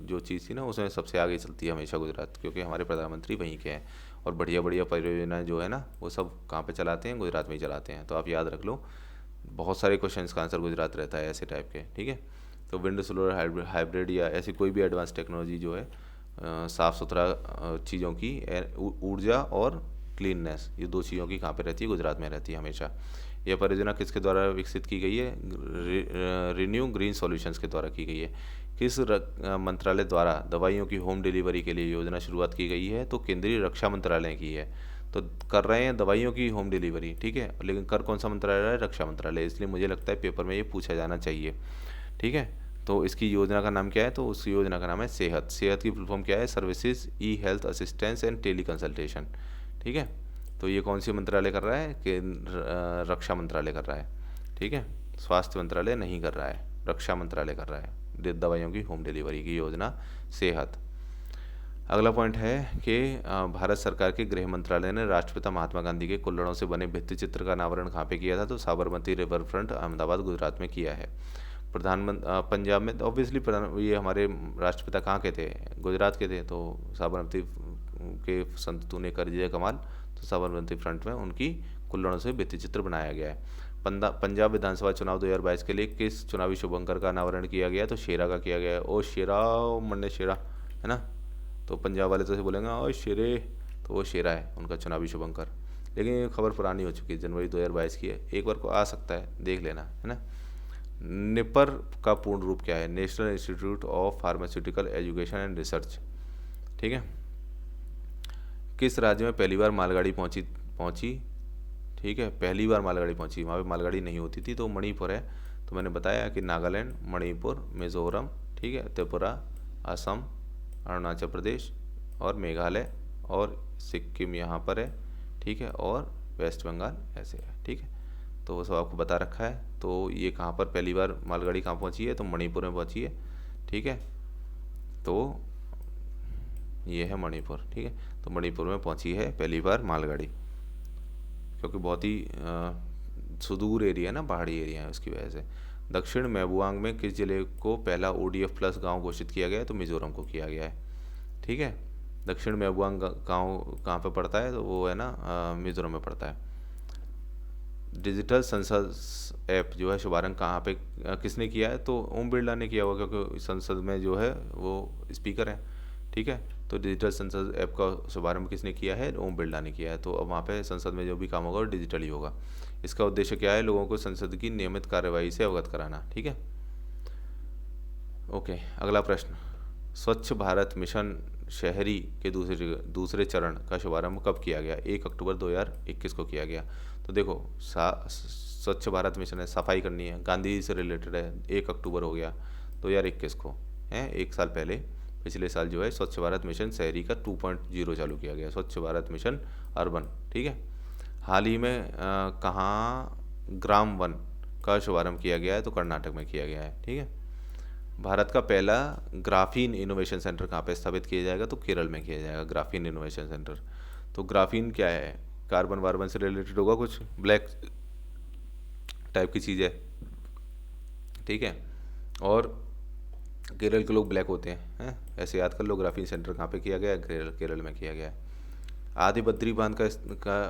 जो चीज़ थी ना उसमें सबसे आगे चलती है हमेशा गुजरात, क्योंकि हमारे प्रधानमंत्री वहीं के हैं। और बढ़िया बढ़िया परियोजना जो है ना वो सब कहाँ पे चलाते हैं? गुजरात में ही चलाते हैं। तो आप याद रख लो, बहुत सारे क्वेश्चन का आंसर गुजरात रहता है ऐसे टाइप के। ठीक है, तो विंड सोलर हाइब्रिड या ऐसी कोई भी एडवांस टेक्नोलॉजी जो है साफ़ सुथरा चीज़ों की ऊर्जा और क्लीननेस, ये 2 चीज़ों की कहाँ पे रहती है? गुजरात में रहती है हमेशा। यह परियोजना किसके द्वारा विकसित की गई है? रिन्यू ग्रीन सॉल्यूशंस के द्वारा की गई है। किस मंत्रालय द्वारा दवाइयों की होम डिलीवरी के लिए योजना शुरुआत की गई है? तो केंद्रीय रक्षा मंत्रालय की है। तो कर रहे हैं दवाइयों की होम डिलीवरी। ठीक है, लेकिन कर कौन सा मंत्रालय है? रक्षा मंत्रालय। इसलिए मुझे लगता है पेपर में ये पूछा जाना चाहिए। ठीक है, तो इसकी योजना का नाम क्या है? तो उस योजना का नाम है सेहत। सेहत की फुल फॉर्म क्या है? Services E health assistance and teleconsultation. ठीक है, तो ये कौन सी मंत्रालय कर रहा है? कि रक्षा मंत्रालय कर रहा है। ठीक है, स्वास्थ्य मंत्रालय नहीं कर रहा है, रक्षा मंत्रालय कर रहा है दवाइयों की होम डिलीवरी की योजना सेहत। अगला पॉइंट है कि भारत सरकार के गृह मंत्रालय ने राष्ट्रपिता महात्मा गांधी के कुल्हड़ों से बने भित्ति चित्र का अनावरण कहाँ पे किया था? तो साबरमती रिवर फ्रंट अहमदाबाद गुजरात में किया है। प्रधानमंत्री पंजाब में ऑब्वियसली ये हमारे राष्ट्रपिता कहाँ के थे? गुजरात के थे। तो साबरमती के संत तूने कर दिया कमाल, तो साबरमती फ्रंट में उनकी कुल्हड़ों से भित्ति चित्र बनाया गया है। पंजाब विधानसभा चुनाव 2022 के लिए किस चुनावी शुभंकर का अनावरण किया गया? तो शेरा का किया गया है। ओ शेरा, ओ मंडे शेरा, है ना। तो पंजाब वाले तो से बोलेंगे ओ शेरे, तो वो शेरा है उनका चुनावी शुभंकर। लेकिन ये खबर पुरानी हो चुकी है, जनवरी 2022 की है, एक बार को आ सकता है, देख लेना, है ना। निपर का पूर्ण रूप क्या है? National institute of pharmaceutical education and research. ठीक है, किस राज्य में पहली बार मालगाड़ी पहुंची? ठीक है, पहली बार मालगाड़ी पहुंची, वहाँ पे मालगाड़ी नहीं होती थी। तो मणिपुर है। तो मैंने बताया कि नागालैंड, मणिपुर, मिज़ोरम, ठीक है, त्रिपुरा, असम, अरुणाचल प्रदेश और मेघालय और सिक्किम यहाँ पर है। ठीक है, और वेस्ट बंगाल ऐसे है। ठीक है, तो वो सब आपको बता रखा है। तो ये कहाँ पर पहली बार मालगाड़ी कहाँ पहुँची है, तो मणिपुर में पहुँची है। ठीक है, तो ये है मणिपुर। ठीक है, तो मणिपुर में पहुँची है पहली बार मालगाड़ी, क्योंकि बहुत ही सुदूर एरिया है ना, पहाड़ी एरिया है, उसकी वजह से। दक्षिण मैबुआंग में किस जिले को पहला ODF प्लस गांव घोषित किया गया है, तो मिजोरम को किया गया है। ठीक है, दक्षिण मैबुआंग गांव कहाँ पे पड़ता है, तो वो है ना मिजोरम में पड़ता है। डिजिटल संसद ऐप जो है शुभारंभ कहाँ पे किसने किया है, तो ओम बिरला ने किया होगा, क्योंकि संसद में जो है वो स्पीकर हैं। ठीक है, तो डिजिटल संसद ऐप का शुभारंभ किसने किया है, ओम बिरला ने किया है। तो अब वहाँ पे संसद में जो भी काम होगा वो डिजिटल ही होगा। इसका उद्देश्य क्या है, लोगों को संसद की नियमित कार्यवाही से अवगत कराना। ठीक है, ओके। अगला प्रश्न, स्वच्छ भारत मिशन शहरी के दूसरे चरण का शुभारंभ कब किया गया, 1 अक्टूबर 2021 को किया गया। तो देखो स्वच्छ भारत मिशन है, सफाई करनी है, गांधी जी से रिलेटेड है, 1 अक्टूबर हो गया 2021 को, है 1 साल पहले। पिछले साल जो है स्वच्छ भारत मिशन शहरी का 2.0 चालू किया गया, स्वच्छ भारत मिशन अर्बन। ठीक है, हाल ही में कहाँ ग्राम वन का शुभारंभ किया गया है, तो कर्नाटक में किया गया है। ठीक है, भारत का पहला ग्राफीन इनोवेशन सेंटर कहाँ पे स्थापित किया जाएगा, तो केरल में किया जाएगा ग्राफीन इनोवेशन सेंटर। तो ग्राफीन क्या है, कार्बन वार्बन से रिलेटेड होगा, कुछ ब्लैक टाइप की चीज़ है। ठीक है, और केरल के लोग ब्लैक होते हैं, ऐसे याद कर लो। ग्राफीन सेंटर कहाँ पे किया गया है, केरल में किया गया है। आदि बद्री बांध का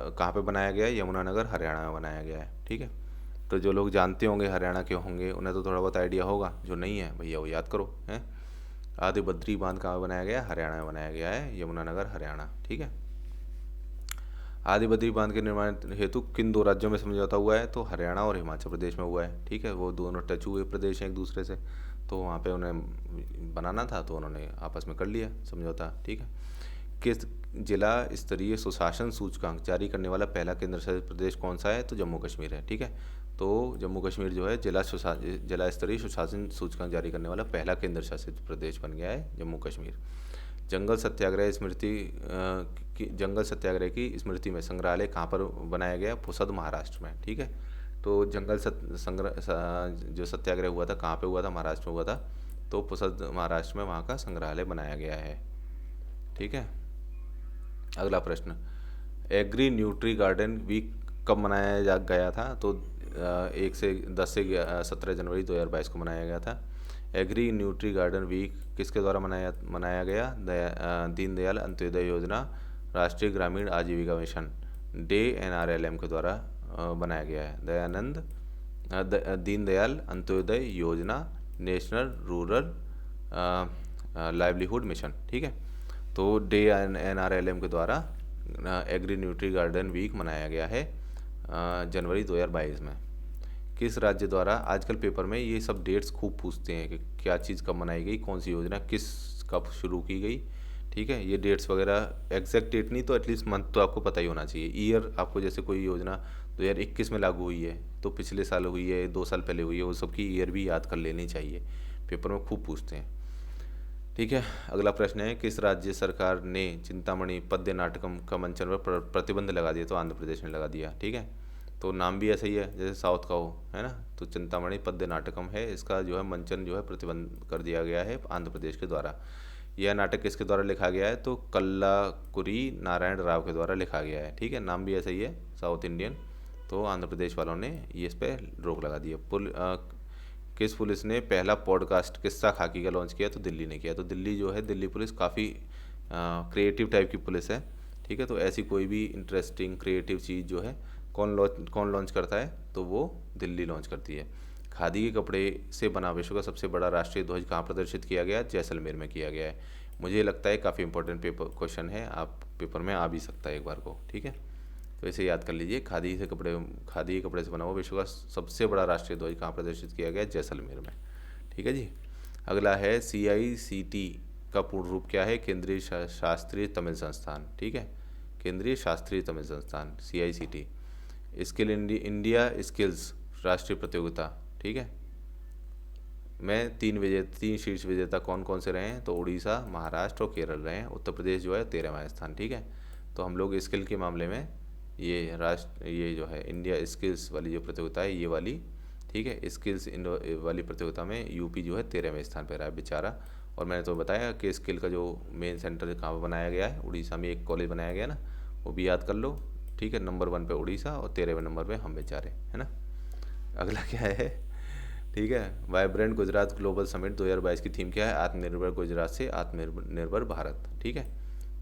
कहाँ पे बनाया गया है, यमुनानगर हरियाणा में बनाया गया है। ठीक है, तो जो लोग जानते होंगे हरियाणा के होंगे उन्हें तो थोड़ा बहुत आइडिया होगा, जो नहीं है भैया वो याद करो। हैं, आदि बद्री बांध कहाँ बनाया गया है, हरियाणा में बनाया गया है, यमुनानगर हरियाणा। ठीक है, आदि बद्री बांध के निर्माण हेतु किन 2 राज्यों में समझौता हुआ है, तो हरियाणा और हिमाचल प्रदेश में हुआ है। ठीक है, वो दोनों टच हुए प्रदेश हैं एक दूसरे से, तो वहाँ पे उन्हें बनाना था तो उन्होंने आपस में कर लिया समझौता। ठीक है, किस जिला स्तरीय सुशासन सूचकांक जारी करने वाला पहला केंद्र शासित प्रदेश कौन सा है, तो जम्मू कश्मीर है। ठीक है, तो जम्मू कश्मीर जो है जिला स्तरीय सुशासन सूचकांक जारी करने वाला पहला केंद्र शासित प्रदेश बन गया है जम्मू कश्मीर। जंगल सत्याग्रह की स्मृति में संग्रहालय कहाँ पर बनाया गया, पुसद महाराष्ट्र में। ठीक है, तो जो सत्याग्रह हुआ था कहाँ पे हुआ था, महाराष्ट्र में हुआ था, तो पुसद महाराष्ट्र में वहाँ का संग्रहालय बनाया गया है। ठीक है, अगला प्रश्न, एग्री न्यूट्री गार्डन वीक कब मनाया गया था, तो 1 से 10 से 17 जनवरी 2022 को मनाया गया था। एग्री न्यूट्री गार्डन वीक किसके द्वारा मनाया गया, दीनदयाल अंत्योदय योजना राष्ट्रीय ग्रामीण आजीविका मिशन डे NRLM के द्वारा बनाया गया है। दीनदयाल अंत्योदय योजना नेशनल रूरल लाइवलीहुड मिशन। ठीक है, तो डे NRLM के द्वारा एग्री न्यूट्री गार्डन वीक मनाया गया है जनवरी 2022 में। किस राज्य द्वारा, आजकल पेपर में ये सब डेट्स खूब पूछते हैं कि क्या चीज़ कब मनाई गई, कौन सी योजना किस कब शुरू की गई। ठीक है, ये डेट्स वगैरह एग्जैक्ट डेट नहीं तो एटलीस्ट मंथ तो आपको पता ही होना चाहिए। ईयर आपको, जैसे कोई योजना 2021 में लागू हुई है तो पिछले साल हुई है, 2 साल पहले हुई है, वो सबकी ईयर भी याद कर लेनी चाहिए, पेपर में खूब पूछते हैं। ठीक है, अगला प्रश्न है, किस राज्य सरकार ने चिंतामणि पद्य नाटकम का मंचन पर प्रतिबंध लगा दिया, तो आंध्र प्रदेश ने लगा दिया। ठीक है, तो नाम भी ऐसा ही है जैसे साउथ का हो, है ना, तो चिंतामणि पद्य नाटकम है, इसका जो है मंचन जो है प्रतिबंध कर दिया गया है आंध्र प्रदेश के द्वारा। यह नाटक किसके द्वारा लिखा गया है, तो कल्लाकुरी नारायण राव के द्वारा लिखा गया है। ठीक है, नाम भी ऐसा ही है, साउथ इंडियन, तो आंध्र प्रदेश वालों ने ये इस पर रोक लगा दी है। किस पुलिस ने पहला पॉडकास्ट किस्सा खाकी का लॉन्च किया, तो दिल्ली ने किया। तो दिल्ली जो है, दिल्ली पुलिस काफ़ी क्रिएटिव टाइप की पुलिस है। ठीक है, तो ऐसी कोई भी इंटरेस्टिंग क्रिएटिव चीज़ जो है कौन लॉन्च करता है, तो वो दिल्ली लॉन्च करती है। खादी के कपड़े से बना विश्व का सबसे बड़ा राष्ट्रीय ध्वज कहाँ प्रदर्शित किया गया, जैसलमेर में किया गया है। मुझे लगता है काफ़ी इंपॉर्टेंट पेपर क्वेश्चन है, आप पेपर में आ भी सकता है एक बार को। ठीक है, तो इसे याद कर लीजिए, खादी के कपड़े से बना हुआ विश्व का सबसे बड़ा राष्ट्रीय ध्वज कहाँ प्रदर्शित किया गया, जैसलमेर में। ठीक है जी, अगला है CICT का पूर्ण रूप क्या है, केंद्रीय शास्त्रीय तमिल संस्थान। ठीक है, केंद्रीय शास्त्रीय तमिल संस्थान CICT। इंडिया स्किल्स राष्ट्रीय प्रतियोगिता, ठीक है, में 3 शीर्ष विजेता कौन कौन से रहे हैं, तो उड़ीसा, महाराष्ट्र और केरल रहे हैं। उत्तर प्रदेश जो है 13वां स्थान। ठीक है, तो हम लोग स्किल के मामले में ये जो है इंडिया स्किल्स वाली जो प्रतियोगिता है ये वाली, ठीक है, स्किल्स वाली प्रतियोगिता में यूपी जो है 13वें स्थान पर रहा है बेचारा। और मैंने तो बताया कि स्किल का जो मेन सेंटर कहाँ पर बनाया गया है, उड़ीसा में एक कॉलेज बनाया गया ना, वो भी याद कर लो, ठीक है। नंबर 1 पे उड़ीसा और 13वें नंबर पे हम बेचारे, है ना। अगला क्या है, ठीक है, वाइब्रेंट गुजरात ग्लोबल समिट 2022 की थीम क्या है, आत्मनिर्भर गुजरात से आत्मनिर्भर भारत, ठीक है।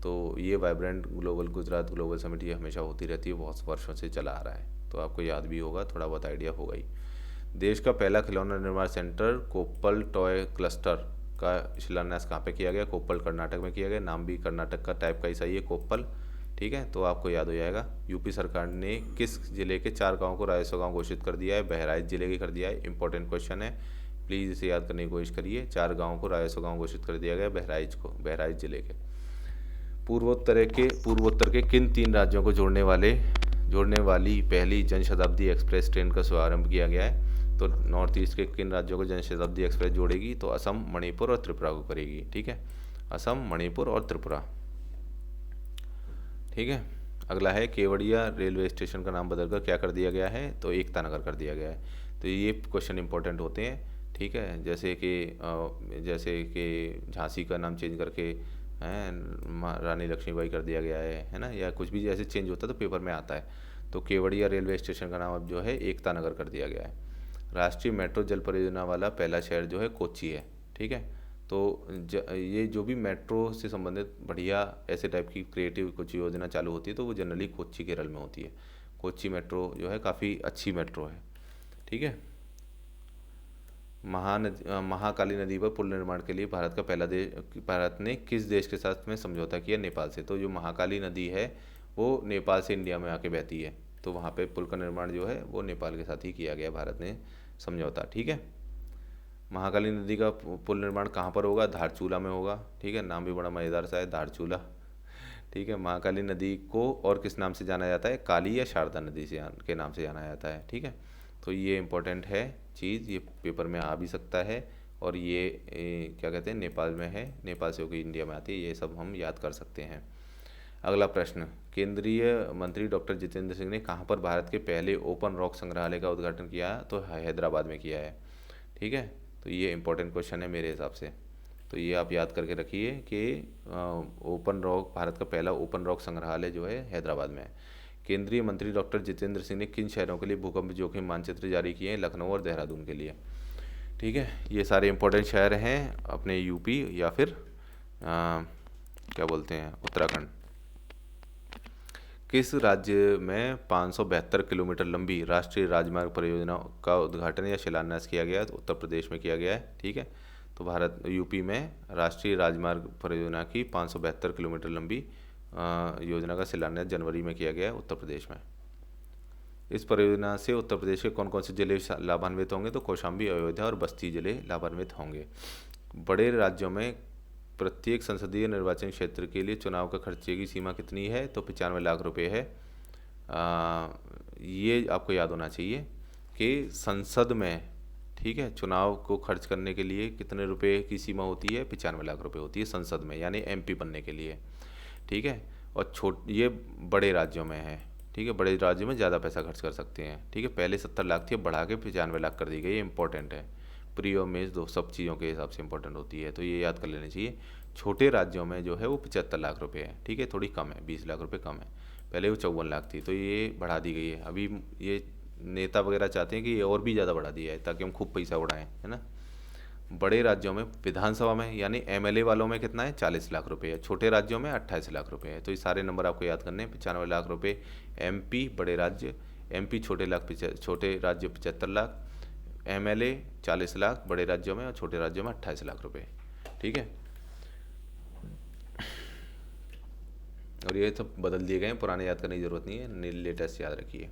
तो ये vibrant global Gujarat global summit ये हमेशा होती रहती है, बहुत वर्षों से चला आ रहा है, तो आपको याद भी होगा, थोड़ा बहुत आइडिया होगा ही। देश का पहला खिलौना निर्माण सेंटर कोप्पल टॉय क्लस्टर का शिलान्यास कहाँ पे किया गया, कोप्पल कर्नाटक में किया गया, नाम भी कर्नाटक का टाइप का ही सही है, कोप्पल, ठीक है, तो आपको याद हो जाएगा। यूपी सरकार ने किस जिले के 4 गांव को राजस्व गांव घोषित कर दिया है, बहराइच जिले के कर दिया है, इंपॉर्टेंट क्वेश्चन है, प्लीज़ इसे याद करने की कोशिश करिए। 4 गाँव को राजस्व गांव घोषित कर दिया गया बहराइच को, बहराइच जिले के। पूर्वोत्तर के किन 3 राज्यों को जोड़ने वाली पहली जनशताब्दी एक्सप्रेस ट्रेन का शुभारंभ किया गया है, तो नॉर्थ ईस्ट के किन राज्यों को जनशताब्दी एक्सप्रेस जोड़ेगी, तो असम, मणिपुर और त्रिपुरा को करेगी, ठीक है, असम, मणिपुर और त्रिपुरा, ठीक है। अगला है केवड़िया रेलवे स्टेशन का नाम बदलकर क्या कर दिया गया है, तो एकता नगर कर दिया गया है। तो ये क्वेश्चन इंपॉर्टेंट होते हैं, ठीक है, जैसे कि झांसी का नाम चेंज करके हैं रानी लक्ष्मीबाई कर दिया गया है ना, या कुछ भी जैसे चेंज होता है तो पेपर में आता है। तो केवड़िया रेलवे स्टेशन का नाम अब जो है एकता नगर कर दिया गया है। राष्ट्रीय मेट्रो जल परियोजना वाला पहला शहर जो है कोच्चि है, ठीक है। तो ये जो भी मेट्रो से संबंधित बढ़िया ऐसे टाइप की क्रिएटिव कुछ योजना चालू होती है तो वो जनरली कोच्चि केरल में होती है। कोच्चि मेट्रो जो है काफ़ी अच्छी मेट्रो है, ठीक है। महाकाली नदी पर पुल निर्माण के लिए भारत ने किस देश के साथ में समझौता किया, नेपाल से। तो जो महाकाली नदी है वो नेपाल से इंडिया में आके बहती है, तो वहाँ पे पुल का निर्माण जो है वो नेपाल के साथ ही किया गया भारत ने समझौता, ठीक है। महाकाली नदी का पुल निर्माण कहाँ पर होगा, धारचूला में होगा, ठीक है, नाम भी बड़ा मज़ेदार सा है, धारचूला, ठीक है। महाकाली नदी को और किस नाम से जाना जाता है, काली या शारदा नदी के नाम से जाना जाता है, ठीक है। तो ये इम्पोर्टेंट है चीज़, ये पेपर में आ भी सकता है, और ये क्या कहते हैं नेपाल में है, नेपाल से होकर इंडिया में आती है, ये सब हम याद कर सकते हैं। अगला प्रश्न, केंद्रीय मंत्री डॉक्टर जितेंद्र सिंह ने कहाँ पर भारत के पहले ओपन रॉक संग्रहालय का उद्घाटन किया, तो हैदराबाद में किया है, ठीक है। तो ये इंपॉर्टेंट क्वेश्चन है मेरे हिसाब से, तो ये आप याद करके रखिए कि ओपन रॉक, भारत का पहला ओपन रॉक संग्रहालय जो है हैदराबाद में है। केंद्रीय मंत्री डॉक्टर जितेंद्र सिंह ने किन शहरों के लिए भूकंप जोखिम मानचित्र जारी किए हैं, लखनऊ और देहरादून के लिए, ठीक है। ये सारे इंपॉर्टेंट शहर हैं अपने यूपी या फिर क्या बोलते हैं उत्तराखंड। किस राज्य में 572 किलोमीटर लंबी राष्ट्रीय राजमार्ग परियोजना का उद्घाटन या शिलान्यास किया गया, तो उत्तर प्रदेश में किया गया है, ठीक है। तो यूपी में राष्ट्रीय राजमार्ग परियोजना की 572 किलोमीटर लंबी योजना का शिलान्यास जनवरी में किया गया है उत्तर प्रदेश में। इस परियोजना से उत्तर प्रदेश के कौन कौन से जिले लाभान्वित होंगे, तो कौशाम्बी, अयोध्या और बस्ती जिले लाभान्वित होंगे। बड़े राज्यों में प्रत्येक संसदीय निर्वाचन क्षेत्र के लिए चुनाव का खर्चे की सीमा कितनी है, तो 95 लाख रुपए है। ये आपको याद होना चाहिए कि संसद में, ठीक है, चुनाव को खर्च करने के लिए कितने रुपए की सीमा होती है, 95 लाख रुपए होती है संसद में, यानी एमपी बनने के लिए, ठीक है। और ये बड़े राज्यों में है, ठीक है, बड़े राज्यों में ज़्यादा पैसा खर्च कर सकते हैं, ठीक है। पहले 70 लाख थी, अब बढ़ा के 95 लाख कर दी गई, ये इंपॉर्टेंट है। प्री और मेज दो सब चीज़ों के हिसाब से इंपॉर्टेंट होती है, तो ये याद कर लेनी चाहिए। छोटे राज्यों में जो है वो 75 लाख रुपए है, ठीक है, थोड़ी कम है, 20 लाख रुपए कम है, पहले वो 54 लाख थी, तो ये बढ़ा दी गई है। अभी ये नेता वगैरह चाहते हैं कि ये और भी ज़्यादा बढ़ा दिया है ताकि हम खूब पैसा उड़ाएं, है ना। बड़े राज्यों में विधानसभा में यानी एमएलए वालों में कितना है, 40 लाख रुपए है, छोटे राज्यों में 28 लाख रुपए है। तो ये सारे नंबर आपको याद करने हैं। 95 लाख रुपए एमपी बड़े राज्य, एमपी छोटे राज्य 75 लाख, एमएलए 40 लाख बड़े राज्यों में, और छोटे राज्यों में 28 लाख रुपए, ठीक है। और ये सब बदल दिए गए हैं, पुराने याद करने की जरूरत नहीं है, लेटेस्ट याद रखिए।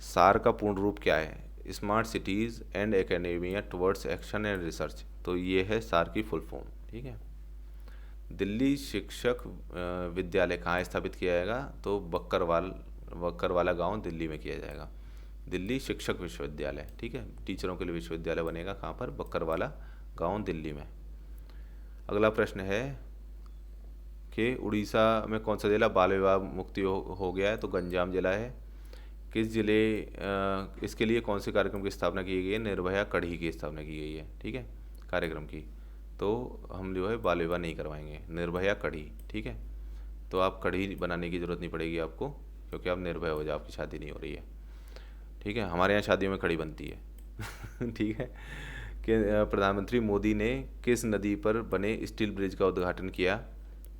सार का पूर्ण रूप क्या है, smart cities and academia towards action and research. तो ये है सार की फुल फॉर्म, ठीक है। दिल्ली शिक्षक विद्यालय कहाँ स्थापित किया जाएगा, तो बक्करवाला गांव दिल्ली में किया जाएगा। दिल्ली शिक्षक विश्वविद्यालय, ठीक है, टीचरों के लिए विश्वविद्यालय बनेगा कहाँ पर, बक्करवाला गांव दिल्ली में। अगला प्रश्न है कि उड़ीसा में कौन सा जिला बाल विवाह मुक्ति हो गया है, तो गंजाम जिला है। किस जिले इसके लिए कौन से कार्यक्रम की स्थापना की गई है, निर्भया कढ़ी की स्थापना की गई है, ठीक है, कार्यक्रम की। तो हम जो है बाल विवाह नहीं करवाएंगे, निर्भया कढ़ी, ठीक है। तो आप कढ़ी बनाने की ज़रूरत नहीं पड़ेगी आपको, क्योंकि आप निर्भय हो जाओ, आपकी शादी नहीं हो रही है, ठीक है। हमारे यहाँ शादियों में कढ़ी बनती है ठीक है। कि प्रधानमंत्री मोदी ने किस नदी पर बने स्टील ब्रिज का उद्घाटन किया,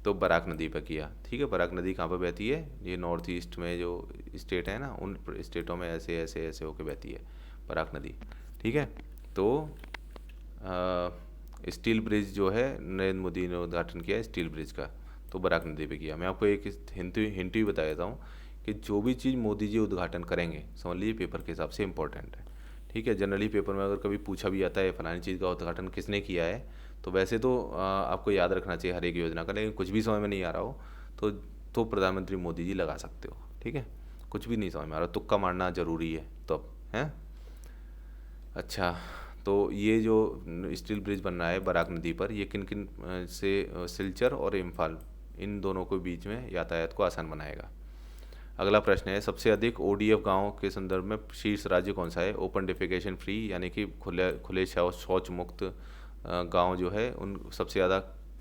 तो बराक नदी पर किया, ठीक है। बराक नदी कहाँ पर बहती है, ये नॉर्थ ईस्ट में जो स्टेट है ना, उन स्टेटों में ऐसे ऐसे ऐसे होकर बहती है बराक नदी, ठीक है। तो स्टील ब्रिज जो है नरेंद्र मोदी ने उद्घाटन किया स्टील ब्रिज का, तो बराक नदी पे किया। मैं आपको एक हिंट भी बता देता हूँ कि जो भी चीज़ मोदी जी उद्घाटन करेंगे, समझ लीजिए पेपर के हिसाब से इम्पोर्टेंट है, ठीक है। जनरली पेपर में अगर कभी पूछा भी जाता है फलानी चीज़ का उद्घाटन किसने किया है, तो वैसे तो आपको याद रखना चाहिए हर एक योजना का, लेकिन कुछ भी समझ में नहीं आ रहा हो तो प्रधानमंत्री मोदी जी लगा सकते हो, ठीक है। कुछ भी नहीं समझ में आ रहा, तुक्का मारना ज़रूरी है तब, हैं। अच्छा, तो ये जो स्टील ब्रिज बन रहा है बराक नदी पर, ये किन किन से सिलचर और इम्फाल, इन दोनों के बीच में यातायात को आसान बनाएगा। अगला प्रश्न है, सबसे अधिक ODF गाँव के संदर्भ में शीर्ष राज्य कौन सा है। ओपन डिफिकेशन फ्री, यानी कि खुले शौच मुक्त गांव जो है उन सबसे ज़्यादा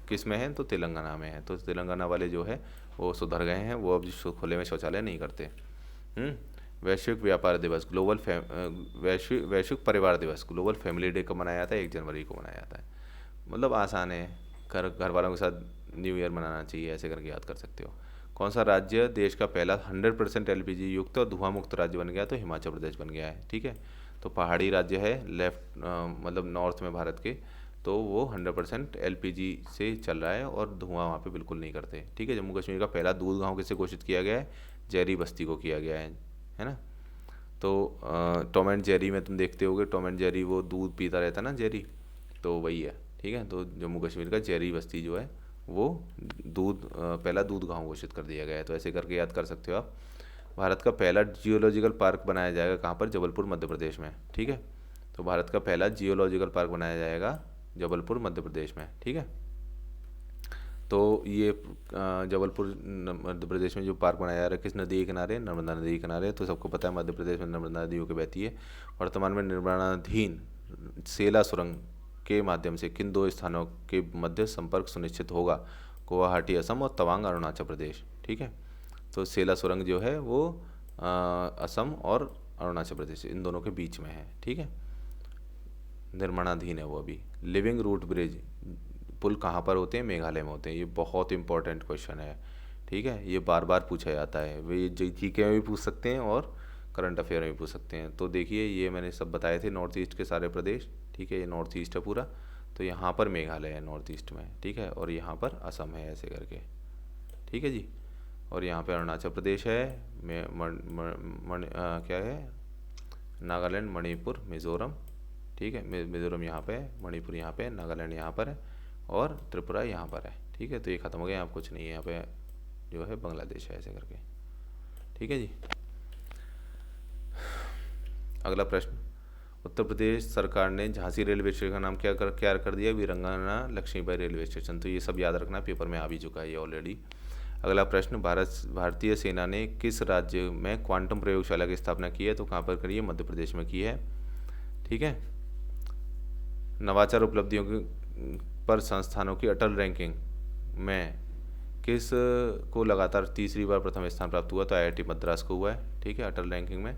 किस में है, तो तेलंगाना में है। तो तेलंगाना वाले जो है वो सुधर गए हैं, वो अब खुले में शौचालय नहीं करते। वैश्विक व्यापार दिवस, वैश्विक परिवार दिवस, ग्लोबल फैमिली डे कब मनाया जाता है, 1 जनवरी को मनाया जाता है। मतलब आसान है, घर वालों के साथ न्यू ईयर मनाना चाहिए, ऐसे करके याद कर सकते हो। कौन सा राज्य देश का पहला 100% LPG युक्त और धुआं मुक्त राज्य बन गया, तो हिमाचल प्रदेश बन गया है, ठीक है। तो पहाड़ी राज्य है, लेफ्ट मतलब नॉर्थ में भारत के, तो वो 100% LPG से चल रहा है और धुआं वहाँ पे बिल्कुल नहीं करते, ठीक है। जम्मू कश्मीर का पहला दूध गाँव किसे घोषित किया गया है, जेरी बस्ती को किया गया है ना। तो टॉम एंड जेरी में तुम देखते होगे, टॉम एंड जेरी वो दूध पीता रहता है ना, जेरी, तो वही है, ठीक है। तो जम्मू कश्मीर का जेरी बस्ती जो है वो पहला दूध गाँव घोषित कर दिया गया है। तो ऐसे करके याद कर सकते हो आप। भारत का पहला जियोलॉजिकल पार्क बनाया जाएगा कहाँ पर, जबलपुर मध्य प्रदेश में, ठीक है। तो भारत का पहला जियोलॉजिकल पार्क बनाया जाएगा जबलपुर मध्य प्रदेश में, ठीक है। तो ये जबलपुर मध्य प्रदेश में जो पार्क बनाया जा रहा है किस नदी के किनारे, नर्मदा नदी के किनारे। तो सबको पता है मध्य प्रदेश में नर्मदा नदी होकर बहती है। वर्तमान में निर्माणाधीन सेला सुरंग के माध्यम से किन 2 स्थानों के मध्य संपर्क सुनिश्चित होगा, गुवाहाटी असम और तवांग अरुणाचल प्रदेश, ठीक है। तो सेला सुरंग जो है वो असम और अरुणाचल प्रदेश इन दोनों के बीच में है, ठीक है। निर्माणाधीन है वो अभी। लिविंग रूट ब्रिज, पुल कहाँ पर होते हैं, मेघालय में होते हैं। ये बहुत इंपॉर्टेंट क्वेश्चन है, ठीक है। ये बार बार पूछा जाता है, वे GK में भी पूछ सकते हैं और करंट अफेयर में भी पूछ सकते हैं। तो देखिए ये मैंने सब बताए थे नॉर्थ ईस्ट के सारे प्रदेश, ठीक है। ये नॉर्थ ईस्ट है पूरा, तो यहाँ पर मेघालय है नॉर्थ ईस्ट में, ठीक है। और यहाँ पर असम है, ऐसे करके, ठीक है जी। और यहाँ पे अरुणाचल प्रदेश है, क्या है, नागालैंड, मणिपुर, मिज़ोरम, ठीक है। मिज़ोरम यहाँ पे है, मणिपुर यहाँ पे है, नागालैंड यहाँ पर है और त्रिपुरा यहाँ पर है, ठीक है। तो ये ख़त्म हो गया, यहाँ कुछ नहीं है, यहाँ पे जो है बांग्लादेश है, ऐसे करके, ठीक है जी। अगला प्रश्न, उत्तर प्रदेश सरकार ने झांसी रेलवे स्टेशन का नाम क्या कर दिया, वीरंगना लक्ष्मीबाई रेलवे स्टेशन। तो ये सब याद रखना, पेपर में आ भी चुका है ये ऑलरेडी। अगला प्रश्न, भारतीय सेना ने किस राज्य में क्वांटम प्रयोगशाला की स्थापना की है, तो कहाँ पर करी है, मध्य प्रदेश में की है, ठीक है। नवाचार उपलब्धियों पर संस्थानों की अटल रैंकिंग में किस को लगातार तीसरी बार प्रथम स्थान प्राप्त हुआ, तो IIT मद्रास को हुआ है, ठीक है। अटल रैंकिंग में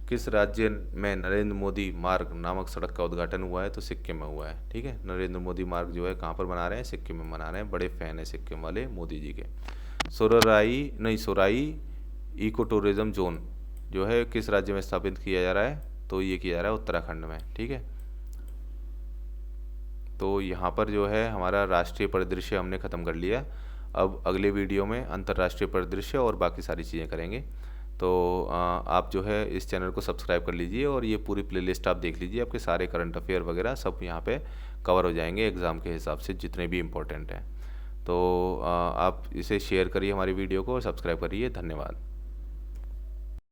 किस राज्य में नरेंद्र मोदी मार्ग नामक सड़क का उद्घाटन हुआ है, तो सिक्किम में हुआ है, ठीक है। नरेंद्र मोदी मार्ग जो है कहाँ पर बना रहे हैं, सिक्किम में बना रहे हैं। बड़े फैन है सिक्किम वाले मोदी जी के। सोराई इको टूरिज्म जोन जो है किस राज्य में स्थापित किया जा रहा है, तो ये किया जा रहा है उत्तराखंड में, ठीक है। तो यहाँ पर जो है हमारा राष्ट्रीय परिदृश्य हमने ख़त्म कर लिया। अब अगले वीडियो में अंतर्राष्ट्रीय परिदृश्य और बाकी सारी चीज़ें करेंगे। तो आप जो है इस चैनल को सब्सक्राइब कर लीजिए और ये पूरी प्लेलिस्ट आप देख लीजिए, आपके सारे करंट अफेयर वगैरह सब यहाँ पे कवर हो जाएंगे एग्ज़ाम के हिसाब से, जितने भी इम्पोर्टेंट हैं। तो आप इसे शेयर करिए हमारी वीडियो को और सब्सक्राइब करिए। धन्यवाद।